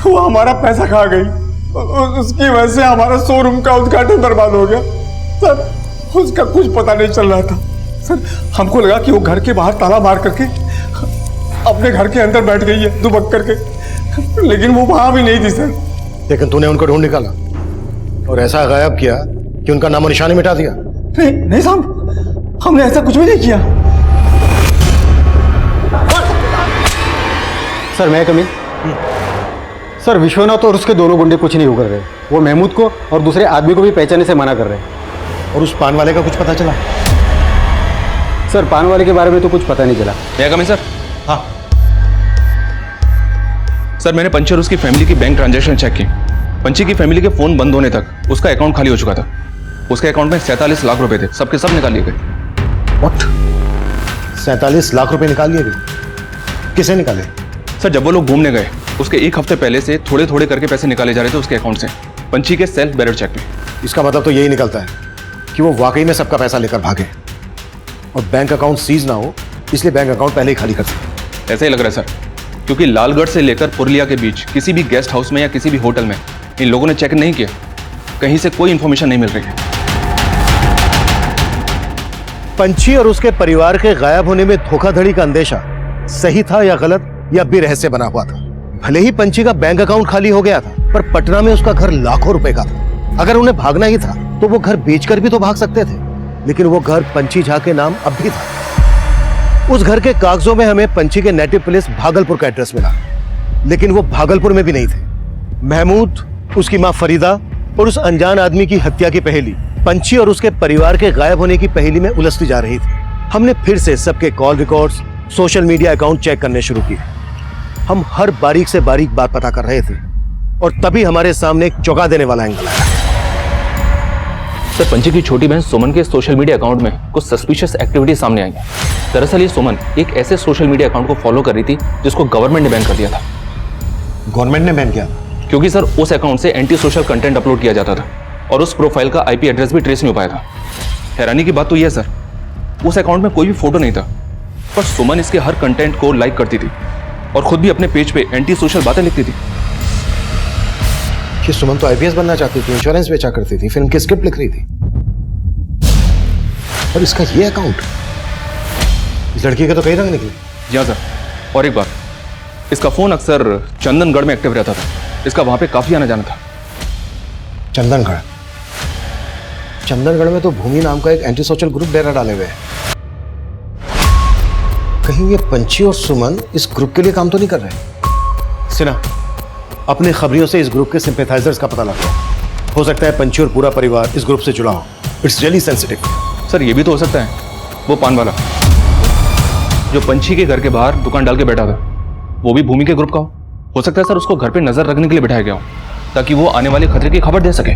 वो हमारा पैसा खा गई। उसकी वजह से हमारा शोरूम का उद्घाटन बर्बाद हो गया। सर उसका कुछ पता नहीं चल रहा था। सर हमको लगा कि वो घर के बाहर ताला मार करके अपने घर के अंदर बैठ गई है दुबक करके, लेकिन वो वहां भी नहीं थी सर। लेकिन तूने उनको ढूंढ निकाला और ऐसा गायब किया कि उनका नामो निशानी मिटा दिया। नहीं साहब, हमने ऐसा कुछ भी नहीं किया। सर मैं कमी सर, विश्वनाथ और उसके दोनों गुंडे कुछ नहीं उकर रहे। वो महमूद को और दूसरे आदमी को भी पहचानने से मना कर रहे हैं। और उस पान वाले का कुछ पता चला? सर पान वाले के बारे में तो कुछ पता नहीं चला। मैं कमी सर? हाँ सर, मैंने पंची और उसकी फैमिली की बैंक ट्रांजैक्शन चेक की। पंची की फैमिली के फोन बंद होने तक उसका अकाउंट खाली हो चुका था। उसके अकाउंट में 47 लाख रुपए थे, सबके सब निकाल लिए गए। व्हाट? 47 लाख रुपए निकाल लिए गए? किसे निकाले? सर जब वो लोग घूमने गए उसके 1 हफ्ते पहले से थोड़े थोड़े करके पैसे निकाले जा रहे थे उसके अकाउंट से, पंची के सेल्फ बैरर चेक में। इसका मतलब तो यही निकलता है कि वो वाकई में सबका पैसा लेकर भागे और बैंक अकाउंट सीज ना हो, इसलिए बैंक अकाउंट पहले ही खाली कर सके। ऐसा ही लग रहा है सर, क्योंकि लालगढ़ से लेकर पुरुलिया के बीच किसी भी गेस्ट हाउस में या किसी भी होटल में इन लोगों ने चेक नहीं किया। कहीं से कोई इंफॉर्मेशन नहीं मिल रही है। पंची और उसके परिवार के गायब होने में धोखाधड़ी का अंदेशा सही था या गलत, या भी रहस्य बना हुआ था? भले ही पंची का बैंक अकाउंट खाली हो गया था, पर पटना में उसका घर लाखों रुपए का था। अगर उन्हें भागना ही था तो वो घर बेचकर भी तो भाग सकते थे, लेकिन वो घर पंची झा के नाम अब भी था। उस घर के कागजों में हमें पंची के नेटिव प्लेस भागलपुर का एड्रेस मिला, लेकिन वो भागलपुर में भी नहीं थे। महमूद, उसकी मां फरीदा और उस अनजान आदमी की हत्या की पहेली पंची और उसके परिवार के गायब होने की पहेली में उलझती जा रही थी। हमने फिर से सबके call records, social media account check करने शुरू किए। हम हर बारीक से बारीक बात पता कर रहे थे और तभी हमारे सामने एक चौंका देने वाला एंगल आया। सर पंची की छोटी बहन सुमन के सोशल मीडिया अकाउंट में कुछ सस्पिशियस एक्टिविटी सामने आई है। दरअसल ये सुमन एक ऐसे सोशल मीडिया अकाउंट को फॉलो कर रही थी जिसको गवर्नमेंट ने बैन कर दिया था। गवर्नमेंट ने बैन किया? क्योंकि सर उस अकाउंट से एंटी सोशल कंटेंट अपलोड किया जाता था और उस प्रोफाइल का IP एड्रेस भी ट्रेस नहीं हो पाया था। हैरानी की बात तो यह है सर, उस अकाउंट में कोई भी फोटो नहीं था, पर सुमन इसके हर कंटेंट को लाइक करती थी और खुद भी अपने पेज पे एंटी सोशल बातें लिखती थी। कि सुमन तो IPS बनना चाहती थी, इंश्योरेंस बेचा करती थी, फिल्म की स्क्रिप्ट लिख रही थी, और इसका ये अकाउंट, इस लड़की के तो कई रंग निकले। जी हाँ सर, और एक बात, इसका फोन अक्सर चंदनगढ़ में एक्टिव रहता था। इसका वहां पे काफी आना जाना था। चंदनगढ़? चंदनगढ़ में तो भूमि नाम का एक एंटी सोशल ग्रुप डेरा डाले हुए है। कहीं ये पंची और सुमन इस ग्रुप के लिए काम तो नहीं कर रहे? सिन्हा, अपने खबरियों से इस ग्रुप के सिंपैथाइजर्स का पता लगाओ। हो सकता है पंची और पूरा परिवार इस ग्रुप से जुड़ा हो। It's really sensitive. सर ये भी तो हो सकता है वो पान वाला जो पंची के घर के बाहर दुकान डाल के बैठा था, वो भी भूमि के ग्रुप का हो सकता है सर। उसको घर पे नजर रखने के लिए बिठाया गया हो ताकि वो आने वाले खतरे की खबर दे सके।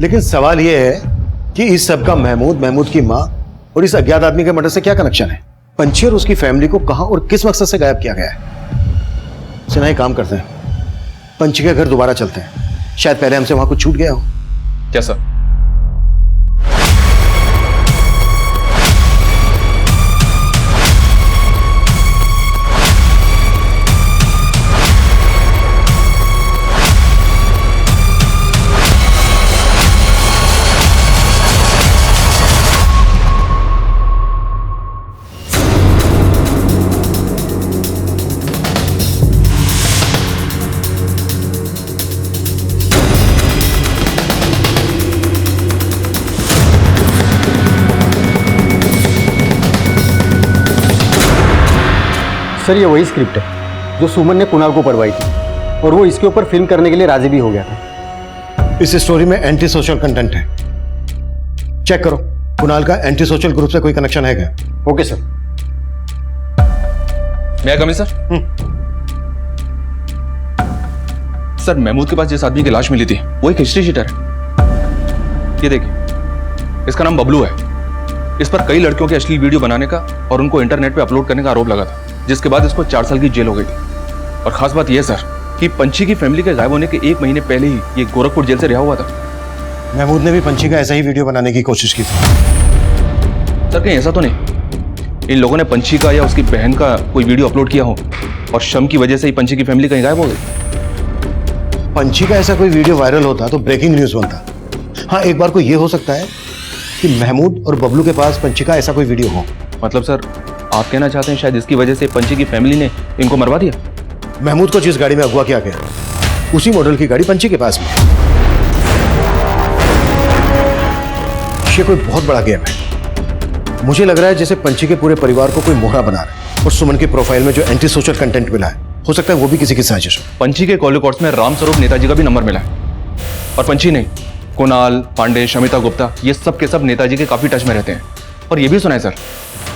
लेकिन सवाल यह है कि इस सब का महमूद की माँ और इस अज्ञात आदमी के मर्डर से क्या कनेक्शन है? पंची और उसकी फैमिली को कहां और किस मकसद से गायब किया गया है? सिन्हा, एक काम करते हैं, पंची के घर दोबारा चलते हैं, शायद पहले हमसे वहां कुछ छूट गया हो। क्या सर? सर ये वही स्क्रिप्ट है जो सुमन ने कुणाल को पढ़वाई थी और वो इसके ऊपर फिल्म करने के लिए राजी भी हो गया था। इस स्टोरी में एंटी सोशल कंटेंट है, चेक करो कुणाल का एंटी सोशल ग्रुप से कोई कनेक्शन है क्या? Okay sir. मैं कमी सर? सर महमूद के पास जिस आदमी की लाश मिली थी वो एक हिस्ट्री शीटर है। ये देखिए, इसका नाम बबलू है। इस पर कई लड़कियों के अश्लील वीडियो बनाने का और उनको इंटरनेट पे अपलोड करने का आरोप लगा था, जिसके बाद इसको 4 साल की जेल हो गई थी। और खास बात यह सर कि पंछी की फैमिली के गायब होने के 1 महीने पहले ही ये गोरखपुर जेल से रिहा हुआ था। महमूद ने भी पंछी का ऐसा ही वीडियो बनाने की कोशिश की थी। सर कहीं ऐसा तो नहीं इन लोगों ने पंछी का या उसकी बहन का कोई वीडियो अपलोड किया हो और शम की वजह से ही पंछी की फैमिली कहीं गायब हो गई? पंछी का ऐसा कोई वीडियो वायरल होता तो ब्रेकिंग न्यूज बनता। हाँ, एक बार को ये हो सकता है कि महमूद और बबलू के पास पंछी का ऐसा कोई वीडियो हो। मतलब सर आप कहना चाहते हैं शायद इसकी वजह से पंछी की फैमिली ने इनको मरवा दिया? महमूद को जिस गाड़ी में अगवा किया गया उसी मॉडल की गाड़ी पंछी के पास में। ये कोई बहुत बड़ा गेम है। मुझे लग रहा है जैसे पंछी के पूरे परिवार को कोई मोहरा बना रहा है और सुमन की प्रोफाइल में जो एंटी सोशल कंटेंट मिला है हो सकता है वो भी किसी की साजिश हो। पंछी के कॉल रिकॉर्ड्स में रामस्वरूप नेताजी का भी नंबर मिला है और पंछी नहीं, कुणाल पांडे, शमिता गुप्ता ये सब के सब नेताजी के काफी टच में रहते हैं। और ये भी सुना है सर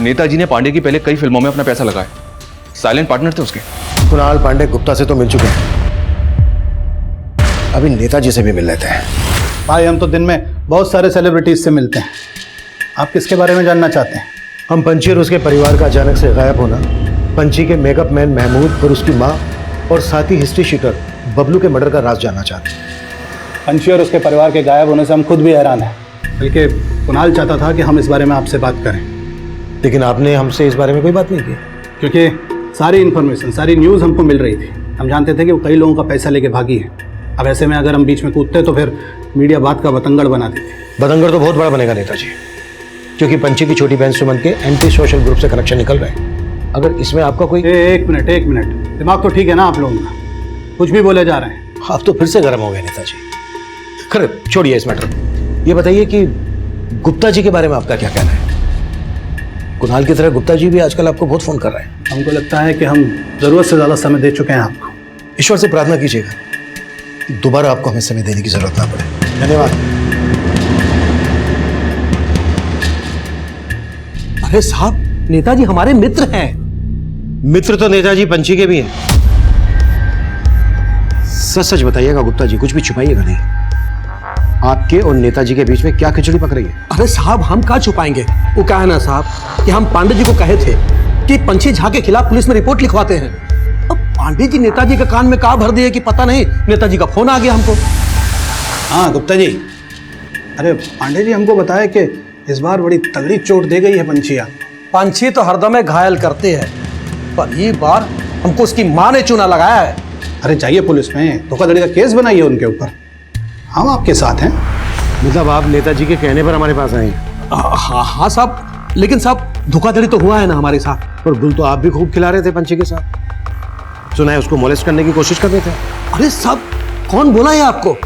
नेताजी ने पांडे की पहले कई फिल्मों में अपना पैसा लगाया, साइलेंट पार्टनर थे उसके। कुणाल पांडे गुप्ता से तो मिल चुके हैं, अभी नेताजी से भी मिल लेते हैं। भाई हम तो दिन में बहुत सारे सेलिब्रिटीज से मिलते हैं, आप किसके बारे में जानना चाहते हैं? हम पंछी और उसके परिवार का अचानक से गायब होना, पंछी के मेकअप मैन महमूद और उसकी माँ और साथ ही हिस्ट्री शीटर बबलू के मर्डर का राज जानना चाहते हैं। पंछी और उसके परिवार के गायब होने से हम खुद भी हैरान हैं, बल्कि कुणाल चाहता था कि हम इस बारे में आपसे बात करें, लेकिन आपने हमसे इस बारे में कोई बात नहीं की। क्योंकि सारी इन्फॉर्मेशन, सारी न्यूज़ हमको मिल रही थी। हम जानते थे कि वो कई लोगों का पैसा लेके भागी है। अब ऐसे में अगर हम बीच में कूदते तो फिर मीडिया बात का बतंगड़ बना देती। बतंगड़ तो बहुत बड़ा बनेगा नेताजी, क्योंकि पंछी की छोटी बहन सुमन के एंटी सोशल ग्रुप से कनेक्शन निकल रहे हैं। अगर इसमें आपका कोई एक मिनट, दिमाग तो ठीक है ना आप लोगों का? कुछ भी बोले जा रहे हैं। आप तो फिर से गर्म हो गए नेताजी। खैर छोड़िए इस मैटर, ये बताइए कि गुप्ता जी के बारे में आपका क्या कहना है? कुणाल की तरह गुप्ता जी भी आजकल आपको बहुत फोन कर रहे हैं। हमको लगता है कि हम जरूरत से ज्यादा समय दे चुके हैं आपको। ईश्वर से प्रार्थना कीजिएगा कि दोबारा आपको हमें समय देने की जरूरत ना पड़े। धन्यवाद। अरे साहब, नेताजी हमारे मित्र हैं। मित्र तो नेताजी पंछी के भी हैं। सच सच बताइएगा गुप्ता जी, कुछ भी छुपाइएगा नहीं। आपके और नेताजी के बीच में क्या खिचड़ी पक रही है? अरे साहब, हम क्या छुपाएंगे? वो क्या है ना साहब कि हम पांडे जी को कहे थे कि पंछी झा के खिलाफ पुलिस में रिपोर्ट लिखवाते हैं। अब पांडे जी नेताजी के कान में कहा भर दिए कि पता नहीं, नेताजी का फोन आ गया हमको। हाँ गुप्ता जी, अरे पांडे जी हमको बताया कि इस बार बड़ी तगड़ी चोट दे गई है पंछिया। पंछी तो हरदम घायल करते हैं, पर ये बार हमको उसकी माँ ने चूना लगाया है। अरे जाइए पुलिस में, धोखाधड़ी का केस बनाइए उनके ऊपर, हम आपके साथ हैं। मतलब आप नेताजी के कहने पर हमारे पास आए हैं? हाँ साहब, लेकिन साहब धोखाधड़ी तो हुआ है ना हमारे साथ। पर गुल तो आप भी खूब खिला रहे थे पंछी के साथ, सुना है उसको मोलेस्ट करने की कोशिश कर रहे थे। अरे साहब, कौन बोला है आपको?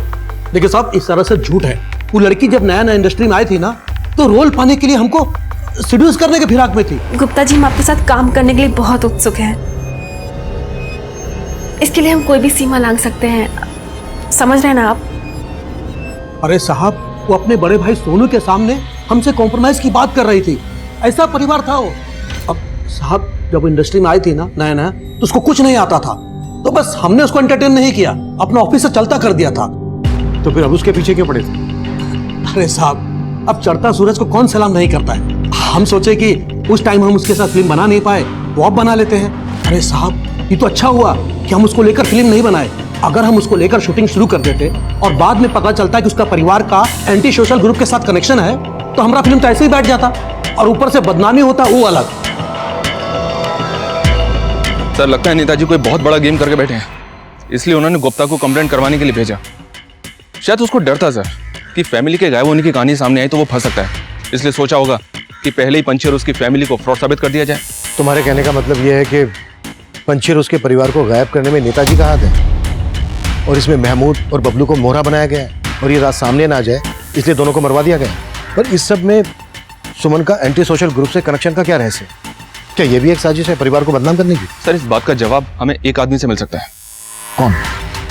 देखिए साहब, इस तरह से झूठ है। वो लड़की जब नया नया इंडस्ट्री में आई थी ना, तो रोल पाने के लिए हमको सीड्यूस करने के फिराक में थी। गुप्ता जी, हम आपके साथ काम करने के लिए बहुत उत्सुक हैं। इसके लिए हम कोई भी सीमा लांघ सकते हैं, समझ रहे हैं ना आप? अरे साहब, वो अपने बड़े भाई सोनू के सामने हमसे कॉम्प्रोमाइज की बात कर रही थी। ऐसा परिवार था वो। अब साहब, जब इंडस्ट्री में आई थी ना नया नया, तो उसको कुछ नहीं आता था, तो बस हमने उसको एंटरटेन नहीं किया, अपना ऑफिस से चलता कर दिया था। तो फिर अब उसके पीछे क्यों पड़े थे? अरे साहब, अब चढ़ता सूरज को कौन सलाम नहीं करता है। हम सोचे कि उस टाइम हम उसके साथ फिल्म बना नहीं पाए, वो अब बना लेते हैं। अरे साहब, ये तो अच्छा हुआ कि हम उसको लेकर फिल्म नहीं बनाए। अगर हम उसको लेकर शूटिंग शुरू कर देते और बाद में पता चलता है कि उसका परिवार का एंटी सोशल ग्रुप के साथ कनेक्शन है, तो हमारा फिल्म तो ऐसे ही बैठ जाता और ऊपर से बदनामी होता, वो अलग। सर लगता है नेताजी कोई बहुत बड़ा गेम करके बैठे हैं, इसलिए उन्होंने गुप्ता को कंप्लेंट करवाने के लिए भेजा। शायद उसको डर था सर कि फैमिली के गायब होने की कहानी सामने आई तो वो फंस सकता है, इसलिए सोचा होगा कि पहले ही पंछी और उसकी फैमिली को फ्रॉड साबित कर दिया जाए। तुम्हारे कहने का मतलब यह है कि पंछी और उसके परिवार को गायब करने में नेताजी का हाथ है और इसमें महमूद और बबलू को मोहरा बनाया गया है और ये रात सामने ना आ जाए इसलिए दोनों को मरवा दिया गया। पर इस सब में सुमन का एंटी सोशल ग्रुप से कनेक्शन का क्या रहस्य? क्या ये भी एक साजिश है परिवार को बदनाम करने की? सर इस बात का जवाब हमें एक आदमी से मिल सकता है। कौन?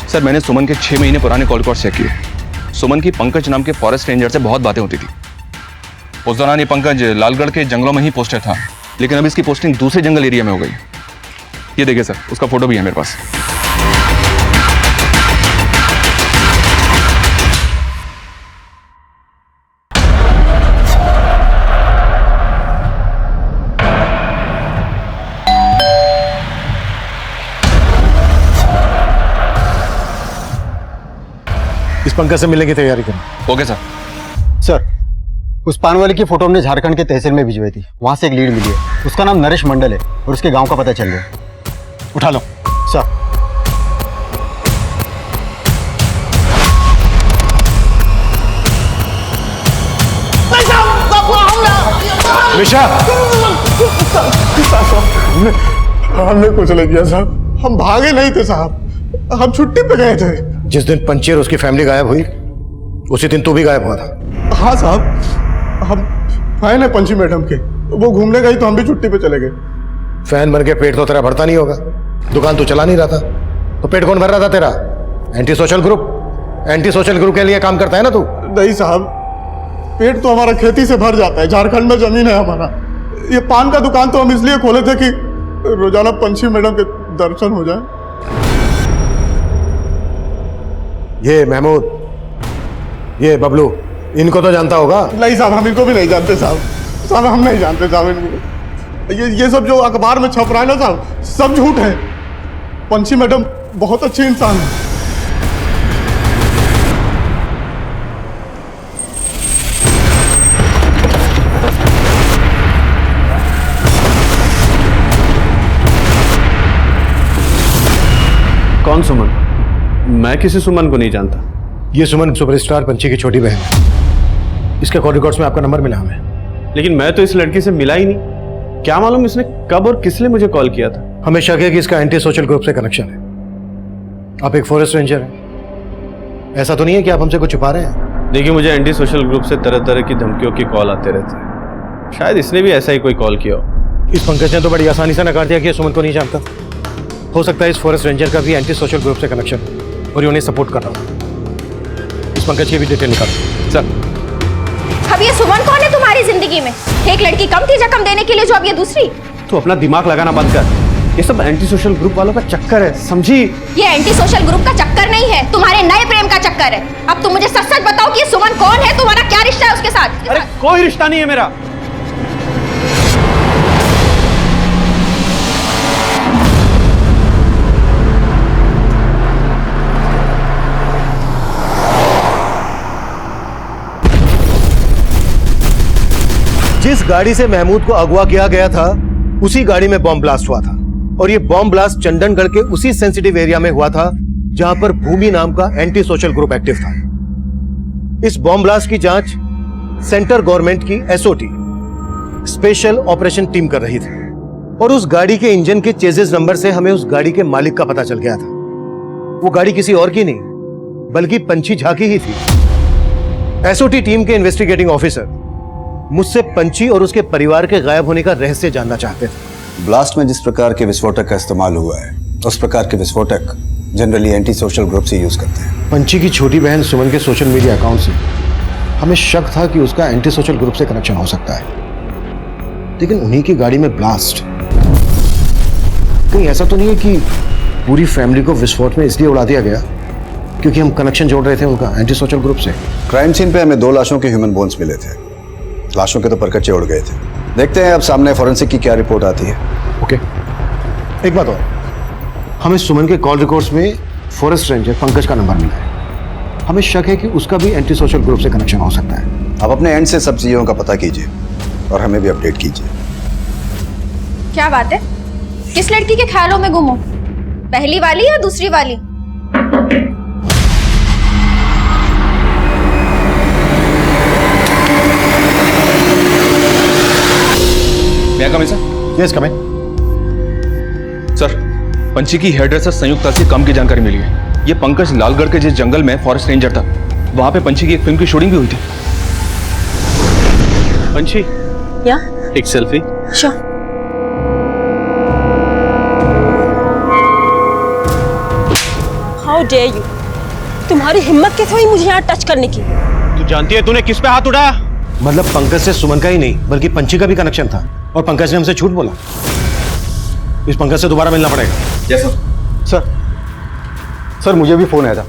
सर मैंने सुमन के 6 महीने पुराने कॉल रिकॉर्ड चेक किए। सुमन की पंकज नाम के फॉरेस्ट रेंजर से बहुत बातें होती थी। उस दौरान ये पंकज लालगढ़ के जंगलों में ही पोस्टेड था, लेकिन अब इसकी पोस्टिंग दूसरे जंगल एरिया में हो गई। ये देखिए सर, उसका फोटो भी है मेरे पास। इस पंकज से मिलने की तैयारी करें। Okay sir. सर, उस पान वाले की फोटो हमने झारखंड के तहसील में भिजवाई थी। वहां से एक लीड मिली है। उसका नाम नरेश मंडल है और उसके गांव का पता चल गया। उठा लो। सर। निशा, हमने कुछ नहीं किया साहब, हम भागे नहीं थे साहब, हम छुट्टी पे गए थे। जिस दिन पंची और उसकी फैमिली गायब हुई उसी दिन तू भी गायब हुआ था। हाँ साहब, हम फैन है पंची मैडम के, वो घूमने गई तो हम भी छुट्टी पे चले गए। फैन बन के पेट तो तेरा भरता नहीं होगा, दुकान तो चला नहीं रहा था, तो पेट कौन भर रहा था तेरा? एंटी सोशल ग्रुप के लिए काम करता है ना तू? नहीं साहब, पेट तो हमारा खेती से भर जाता है, झारखंड में जमीन है हमारा। ये पान का दुकान तो हम इसलिए खोले थे कि रोजाना पंची मैडम के दर्शन हो जाए। ये महमूद, ये बबलू, इनको तो जानता होगा? नहीं साहब, हम इनको भी नहीं जानते साहब, हम नहीं जानते साहब इनको। ये सब जो अखबार में छप रहा है ना साहब, सब झूठ है। पंची मैडम बहुत अच्छी इंसान है। कौन सुमन? मैं किसी सुमन को नहीं जानता। ये सुमन सुपरस्टार पंची की छोटी बहन है। इसके कॉल रिकॉर्ड्स में आपका नंबर मिला हमें। लेकिन मैं तो इस लड़की से मिला ही नहीं। क्या मालूम इसने कब और किस लिए मुझे कॉल किया था। हमें शक है कि इसका एंटी सोशल ग्रुप से कनेक्शन है। आप एक फॉरेस्ट रेंजर हैं, ऐसा तो नहीं है कि आप हमसे कुछ छुपा रहे हैं? देखिए, मुझे एंटी सोशल ग्रुप से तरह तरह की धमकियों की कॉल आते रहते हैं। शायद इसने भी ऐसा ही कोई कॉल किया हो। इस पंकज ने तो बड़ी आसानी से नकार दिया कि सुमन को नहीं जानता। हो सकता है इस फॉरेस्ट रेंजर का भी एंटी सोशल ग्रुप से कनेक्शन है और ये उन्हें सपोर्ट कर रहा हो। इस पंकज की भी डिटेल निकालो। सर। अब ये सुमन कौन है तुम्हारी जिंदगी में? एक लड़की कम थी जख्म देने के लिए, जो अब ये दूसरी। तो अपना दिमाग लगाना बंद कर। ये सब एंटी सोशल ग्रुप वालों का चक्कर है, समझी? ये एंटी सोशल ग्रुप का चक्कर नहीं है, तुम्हारे नए प्रेम का चक्कर है। अब तुम मुझे सच सच बताओ कि ये सुमन कौन है, तुम्हारा क्या रिश्ता है उसके साथ? अरे कोई रिश्ता नहीं है मेरा। जिस गाड़ी से महमूद को अगवा किया गया था उसी गाड़ी में बॉम्ब ब्लास्ट हुआ था, और ये बॉम्ब ब्लास्ट चंदनगढ़ के उसी सेंसिटिव एरिया में हुआ था जहां पर भूमि नाम का एंटी सोशल ग्रुप एक्टिव था। इस बॉम्ब ब्लास्ट की जांच सेंटर गवर्नमेंट की एसओटी स्पेशल ऑपरेशन टीम कर रही थी, और उस गाड़ी के इंजन के चेजिस नंबर से हमें उस गाड़ी के मालिक का पता चल गया था। वो गाड़ी किसी और की नहीं बल्कि पंची झा की ही थी। एसओटी टीम के इन्वेस्टिगेटिंग ऑफिसर मुझसे पंची और उसके परिवार के गायब होने का रहस्य जानना चाहते थे। ब्लास्ट में जिस प्रकार के विस्फोटक का इस्तेमाल हुआ है, उस प्रकार के विस्फोटक जनरली एंटी सोशल ग्रुप से यूज करते हैं। पंची की छोटी बहन सुमन के सोशल मीडिया अकाउंट से हमें शक था कि उसका एंटी सोशल ग्रुप से कनेक्शन हो सकता है, लेकिन उन्हीं की गाड़ी में ब्लास्ट। कहीं ऐसा तो नहीं है कि पूरी फैमिली को विस्फोट में इसलिए उड़ा दिया गया क्योंकि हम कनेक्शन जोड़ रहे थे उनका एंटी सोशल ग्रुप से? क्राइम सीन पे हमें 2 लाशों के ह्यूमन बोन्स मिले थे। लाशों के तो परकच्चे उड़ गए थे। देखते हैं अब सामने फॉरेंसिक की क्या रिपोर्ट आती है। ओके। एक बात और, हमें सुमन के कॉल रिकॉर्ड्स में फॉरेस्ट रेंजर पंकज का नंबर मिला है। हमें शक है कि उसका भी एंटी सोशल ग्रुप से कनेक्शन हो सकता है। आप अपने एंड से सब चीजों का पता कीजिए और हमें भी अपडेट कीजिए। क्या बात है? किस लड़की के ख्यालों में गुम हो? पहली वाली या दूसरी वाली? मैं कम सर? यस, कम इन। सर, पंची की हेयर ड्रेसर संयुक्ता से काम की जानकारी मिली है। ये पंकज लालगढ़ के जिस जंगल में फॉरेस्ट रेंजर था, वहां पे पंची की एक फिल्म की शूटिंग भी हुई थी। पंची, या? एक selfie. Sure. How dare you, तुम्हारी हिम्मत कैसे हुई मुझे यहाँ टच करने की? तू जानती है तूने किस पे हाथ उठाया? मतलब पंकज से सुमन का ही नहीं बल्कि पंची का भी कनेक्शन था, और पंकज ने हमसे झूठ बोला। इस पंकज से दोबारा मिलना पड़ेगा। Yes sir. सर मुझे भी फोन आया था,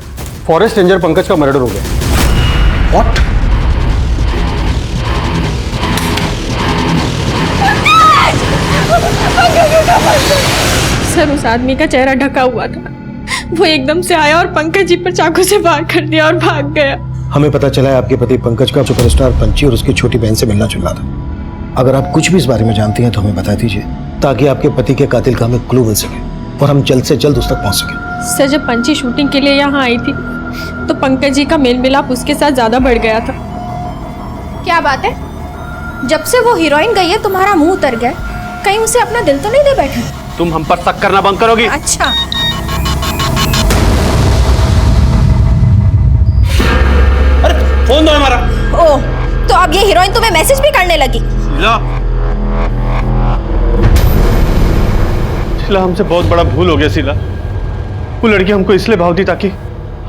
फॉरेस्ट रेंजर पंकज का मर्डर हो गया। व्हाट? सर उस आदमी का चेहरा ढका हुआ था, वो एकदम से आया और पंकज जी पर चाकू से वार कर दिया और भाग गया। हमें पता चला है आपके पति पंकज का सुपरस्टार पंची और उसकी छोटी बहन से मिलना जुलना था। अगर आप कुछ भी इस बारे में जानती हैं तो हमें बता दीजिए, ताकि आपके पति के कातिल का हमें क्लू मिल सके और हम जल्द से जल्द उस तक पहुंच सके। सर जब पंची शूटिंग के लिए यहाँ आई थी तो पंकज जी का मेल मिलाप उसके साथ ज्यादा बढ़ गया था। क्या बात है, जब से वो हीरोइन गई है तुम्हारा मुंह उतर गया, कहीं उसे अपना दिल तो नहीं दे बैठे? तुम हम पर शक करना बंद करोगी? अच्छा अरे फोन दो हमारा। ओह, तो अब ये हीरोइन तुम्हें मैसेज भी करने लगी? शीला हमसे बहुत बड़ा भूल हो गया शीला। वो लड़की हमको इसलिए भाव दी ताकि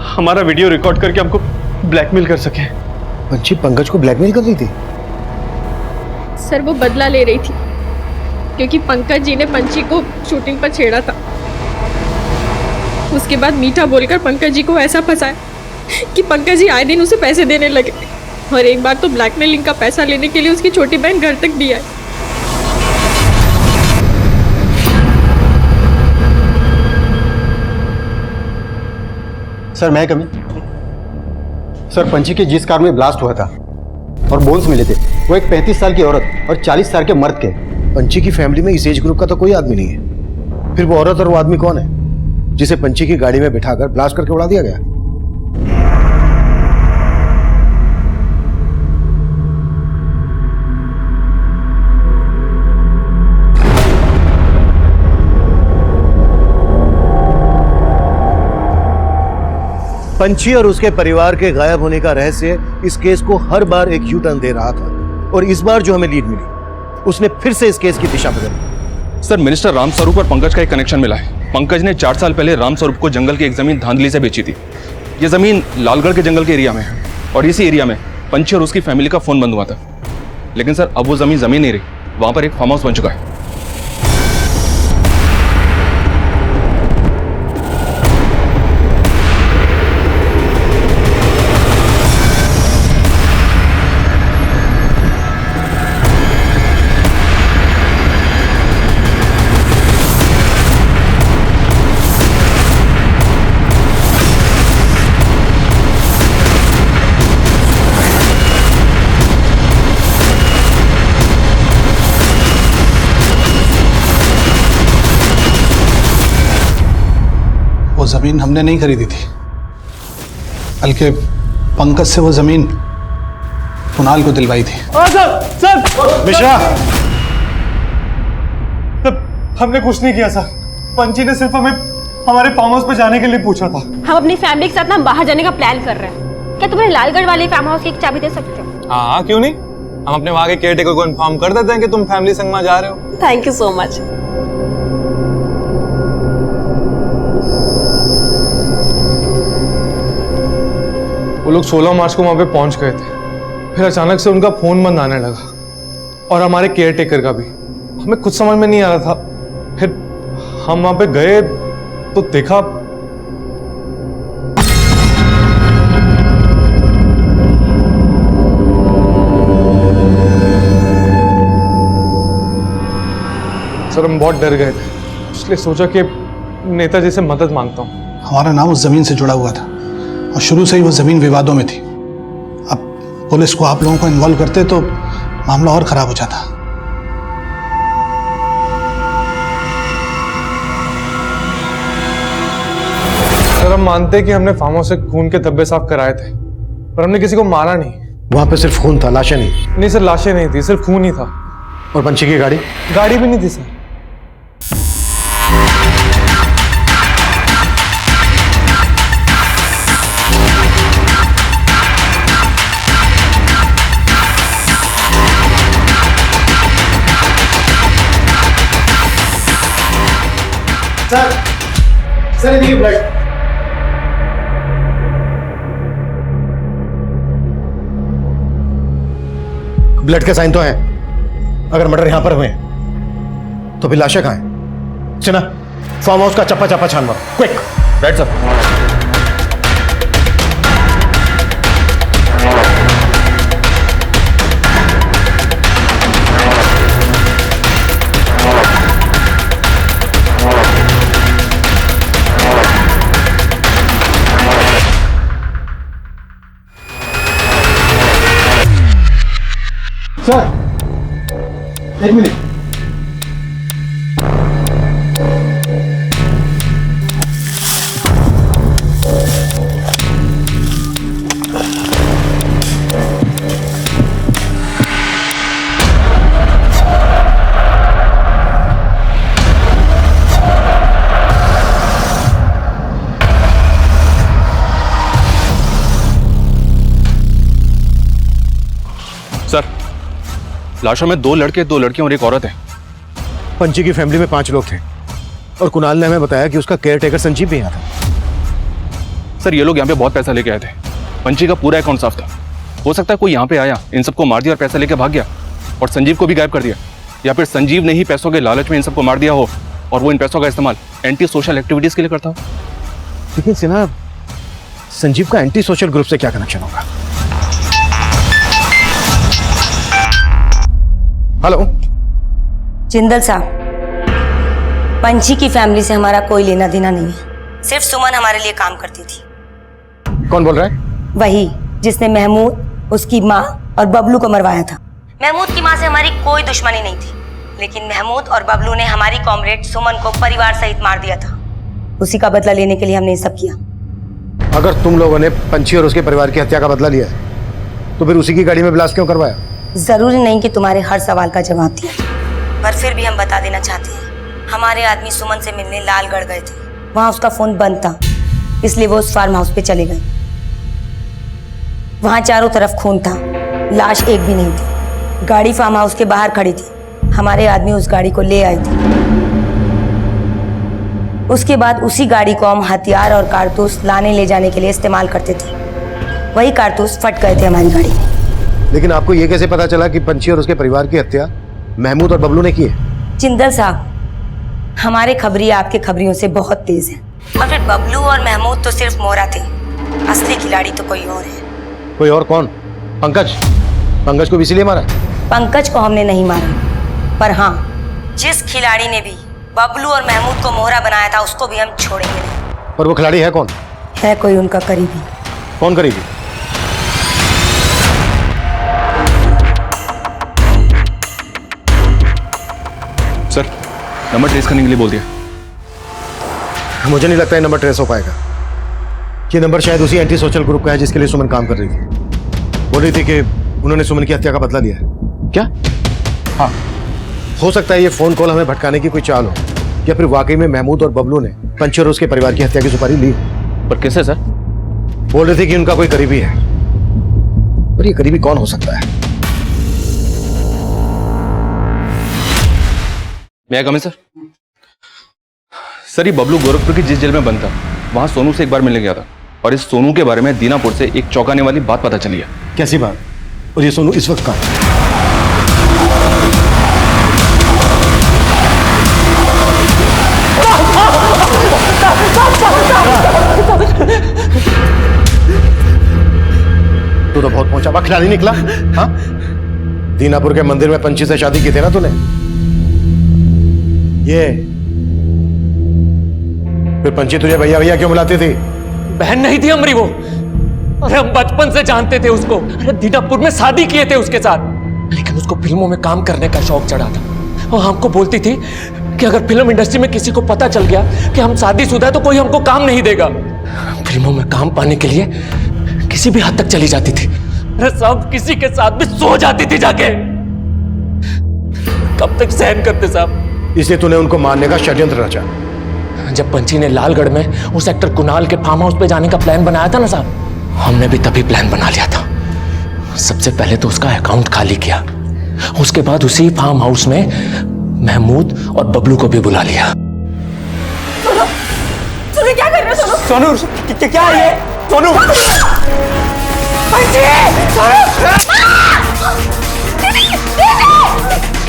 हमारा वीडियो रिकॉर्ड करके हमको ब्लैकमेल कर सके। पंची पंकज को ब्लैकमेल कर रही थी? सर वो बदला ले रही थी क्योंकि पंकज जी ने पंची को शूटिंग पर छेड़ा था। उसके बाद मीठा बोलकर पंकज जी को ऐसा फंसाया कि पंकज जी आए दिन उसे पैसे देने लगे, और एक बार तो ब्लैकमेलिंग का पैसा लेने के लिए उसकी छोटी बहन घर तक भी आई। सर मैं कमी। सर पंची के जिस कार में ब्लास्ट हुआ था और बोन्स मिले थे, वो एक 35 साल की औरत और 40 साल के मर्द के। पंची की फैमिली में इस एज ग्रुप का तो कोई आदमी नहीं है। फिर वो औरत और वो आदमी कौन है जिसे पंची की गाड़ी में बिठाकर ब्लास्ट करके उड़ा दिया गया? पंची और उसके परिवार के गायब होने का रहस्य इस केस को हर बार एक यू टर्न दे रहा था, और इस बार जो हमें लीड मिली उसने फिर से इस केस की दिशा बदली। सर मिनिस्टर राम स्वरूप और पंकज का एक कनेक्शन मिला है। पंकज ने 4 साल पहले राम स्वरूप को जंगल की एक जमीन धांधली से बेची थी। ये जमीन लालगढ़ के जंगल के एरिया में है, और इसी एरिया में पंची और उसकी फैमिली का फोन बंद हुआ था। लेकिन सर अब वो जमीन नहीं रही, वहां पर एक फार्म हाउस बन चुका है। वो जमीन हमने नहीं खरीदी थी, बल्कि पंकज से वो जमीन कुणाल को दिलवाई थी। सर मिश्रा, हमने कुछ नहीं किया सर। पंची ने सिर्फ हमें हमारे फार्म हाउस पे जाने के लिए पूछा था। हम अपनी फैमिली के साथ ना बाहर जाने का प्लान कर रहे हैं। क्या तुम्हें लालगढ़ वाले फार्म हाउस की एक चाबी दे सकते हो? हाँ क्यों नहीं, हम अपने वहाँ के केयरटेकर को इन्फॉर्म कर देते हैं कि तुम फैमिली संग में जा रहे हो। Thank you so much. वो लोग 16 मार्च को वहां पे पहुंच गए थे। फिर अचानक से उनका फोन बंद आने लगा, और हमारे केयरटेकर का भी। हमें कुछ समझ में नहीं आ रहा था। फिर हम वहां पे गए तो देखा सर हम बहुत डर गए थे, इसलिए सोचा कि नेताजी से मदद मांगता हूँ। हमारा नाम उस जमीन से जुड़ा हुआ था, और शुरू से ही वो जमीन विवादों में थी। अब पुलिस को आप लोगों को इन्वॉल्व करते तो मामला और खराब हो जाता। सर हम मानते हैं कि हमने फार्म हाउस से खून के धब्बे साफ कराए थे, पर हमने किसी को मारा नहीं। वहां पे सिर्फ खून था, लाशें नहीं। नहीं सर, लाशें नहीं थी, सिर्फ खून ही था। और पंची की गाड़ी? गाड़ी भी नहीं थी सर। सर, सर ये देखिए ब्लड। ब्लड के साइन तो हैं। अगर मर्डर यहां पर हुए तो फिर लाशें कहां हैं? चिना, फार्म हाउस का चप्पा चप्पा छान मारो, क्विक। Right sir. सर, एक मिनट। सर, लाशों में 2 लड़के, 2 लड़कियां और एक औरत है। पंची की फैमिली में 5 लोग थे और कुणाल ने हमें बताया कि उसका केयर टेकर संजीव भी यहाँ था। सर, ये लोग यहाँ पे बहुत पैसा लेके आए थे। पंची का पूरा अकाउंट साफ था। हो सकता है कोई यहाँ पे आया, इन सबको मार दिया और पैसा लेके भाग गया और संजीव को भी गायब कर दिया, या फिर संजीव ने ही पैसों के लालच में इन सबको मार दिया हो और वो इन पैसों का इस्तेमाल एंटी सोशल एक्टिविटीज के लिए करता हो। लेकिन सिन्हा, संजीव का एंटी सोशल ग्रुप से क्या कनेक्शन होगा? हेलो जिंदल साहब, पंची की फैमिली से हमारा कोई लेना देना नहीं है। सिर्फ सुमन हमारे लिए काम करती थी। कौन बोल रहा है? वही जिसने महमूद, उसकी माँ और बबलू को मरवाया था। महमूद की माँ से हमारी कोई दुश्मनी नहीं थी, लेकिन महमूद और बबलू ने हमारी कॉमरेड सुमन को परिवार सहित मार दिया था। उसी का बदला लेने के लिए हमने ये सब किया। अगर तुम लोगों ने पंची और उसके परिवार की हत्या का बदला लिया है तो फिर उसी की गाड़ी में ब्लास्ट क्यों करवाया? जरूरी नहीं कि तुम्हारे हर सवाल का जवाब दिया, पर फिर भी हम बता देना चाहते हैं। हमारे आदमी सुमन से मिलने लालगढ़ गए थे। वहाँ उसका फोन बंद था, इसलिए वो उस फार्म हाउस पे चले गए। वहाँ चारों तरफ खून था, लाश एक भी नहीं थी। गाड़ी फार्म हाउस के बाहर खड़ी थी। हमारे आदमी उस गाड़ी को ले आए थे। उसके बाद उसी गाड़ी को हम हथियार और कारतूस लाने ले जाने के लिए इस्तेमाल करते थे। वही कारतूस फट गए थे हमारी गाड़ी में। लेकिन आपको ये कैसे पता चला कि पंची और उसके परिवार की हत्या महमूद और बबलू ने की है? जिंदल साहब, हमारे खबरिया आपके खबरियों से बहुत तेज हैं। और फिर बबलू और महमूद तो सिर्फ मोहरा थे, असली खिलाड़ी तो कोई और है। कोई और कौन? पंकज? पंकज को भी इसीलिए मारा? पंकज को हमने नहीं मारा, पर हाँ, जिस खिलाड़ी ने भी बबलू और महमूद को मोहरा बनाया था उसको भी हम छोड़ेंगे नहीं। पर वो खिलाड़ी है कौन? है कोई उनका करीबी। कौन करीबी? सर, नंबर ट्रेस करने के लिए बोल दिया। मुझे नहीं लगता ये नंबर ट्रेस हो पाएगा। ये नंबर शायद उसी एंटी सोशल ग्रुप का है जिसके लिए सुमन काम कर रही थी। बोल रही थी कि उन्होंने सुमन की हत्या का बदला लिया है। क्या? हाँ, हो सकता है ये फोन कॉल हमें भटकाने की कोई चाल हो, या फिर वाकई में महमूद और बबलू ने पंची और उसके परिवार की हत्या की सुपारी ली। पर कैसे सर? बोल रहे थे कि उनका कोई करीबी है, पर ये करीबी कौन हो सकता है? मैं कम सर? सर, ये बबलू गोरखपुर की जिस जेल में बंद था वहां सोनू से एक बार मिलने गया था और इस सोनू के बारे में दीनापुर से एक चौंकाने वाली बात पता चली है। कैसी बात? और ये सोनू इस वक्त कहाँ है? तू तो बहुत पहुंचा हुआ खिलाड़ी निकला। हाँ, दीनापुर के मंदिर में पंची से शादी की थी ना तूने? ये फिर पंची तुझे भैया भैया क्यों बुलाती थी? बहन नहीं थी हमारी वो। अरे हम बचपन से जानते थे उसको। अरे दीनापुर में शादी किए थे उसके साथ, लेकिन उसको फिल्मों में काम करने का शौक चढ़ा था और हमको बोलती थी कि अगर फिल्म इंडस्ट्री में किसी को पता चल गया कि हम शादीशुदा है तो कोई हमको काम नहीं देगा। फिल्मों में काम पाने के लिए किसी भी हद तक चली जाती थी। अरे सब किसी के साथ भी सो जाती थी जाके। कब तक सहन करते साहब? इसलिए तूने उनको मारने का षड्यंत्र रचा। जब पंची ने लालगढ़ में उस एक्टर कुणाल के फार्म हाउस पे जाने का प्लान बनाया था ना साहब, हमने भी तभी प्लान बना लिया था। सबसे पहले तो उसका अकाउंट खाली किया, उसके बाद उसी फार्म हाउस में महमूद और बबलू को भी बुला लिया। सोनू, सोनू क्या कर रहे हो? सोनू, सोनू क्या है ये? सोनू, पंची! सोनू!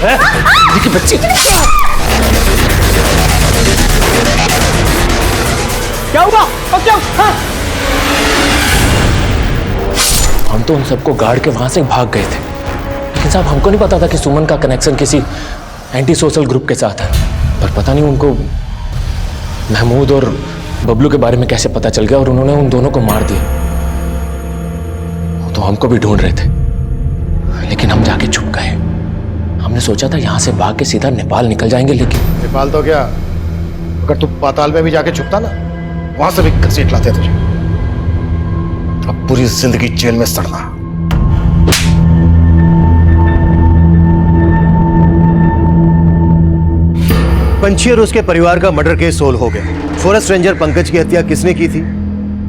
देखिए बच्ची, क्या हुआ? और क्या? हाँ? हम तो उन सबको गाड़ के वहां से भाग गए थे, लेकिन साहब हमको नहीं पता था कि सुमन का कनेक्शन किसी एंटी सोशल ग्रुप के साथ है। पर पता नहीं उनको महमूद और बबलू के बारे में कैसे पता चल गया और उन्होंने उन दोनों को मार दिया। वो तो हमको भी ढूंढ रहे थे, लेकिन हम जाके छुप गए। हमने सोचा था यहां से भाग के सीधा नेपाल निकल जाएंगे, लेकिन नेपाल तो क्या, अगर तू पाताल में भी जाके छुपता ना, वहां से भी घसीट लाते तुझे। अब पूरी जिंदगी जेल में सड़ना। पंछी और उसके परिवार का मर्डर केस सोल्व हो गया। फॉरेस्ट रेंजर पंकज की हत्या किसने की थी,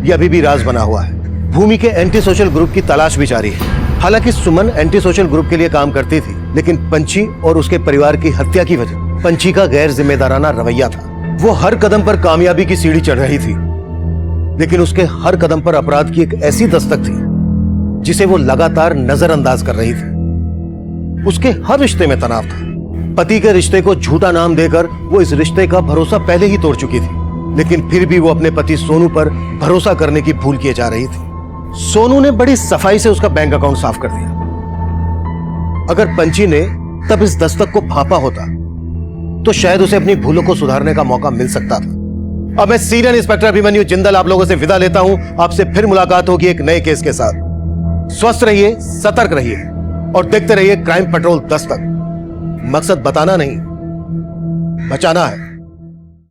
यह अभी भी राज बना हुआ है। भूमि के एंटी सोशल ग्रुप की तलाश भी जारी है। हालांकि सुमन एंटी सोशल ग्रुप के लिए काम करती थी, लेकिन पंछी और उसके परिवार की हत्या की वजह पंछी का गैर जिम्मेदाराना रवैया था। वो हर कदम पर कामयाबी की सीढ़ी चढ़ रही थी, लेकिन उसके हर कदम पर अपराध की एक ऐसी दस्तक थी जिसे वो लगातार नजरअंदाज कर रही थी। उसके हर रिश्ते में तनाव था। पति के रिश्ते को झूठा नाम देकर वो इस रिश्ते का भरोसा पहले ही तोड़ चुकी थी, लेकिन फिर भी वो अपने पति सोनू पर भरोसा करने की भूल किए जा रही थी। सोनू ने बड़ी सफाई से उसका बैंक अकाउंट साफ कर दिया। अगर पंछी ने तब इस दस्तक को भांपा होता तो शायद उसे अपनी भूलों को सुधारने का मौका मिल सकता था। अब मैं सीनियर इंस्पेक्टर अभिमन्यु जिंदल आप लोगों से विदा लेता हूं। आपसे फिर मुलाकात होगी एक नए केस के साथ। स्वस्थ रहिए, सतर्क रहिए और देखते रहिए क्राइम पेट्रोल दस्तक। मकसद बताना नहीं, बचाना है।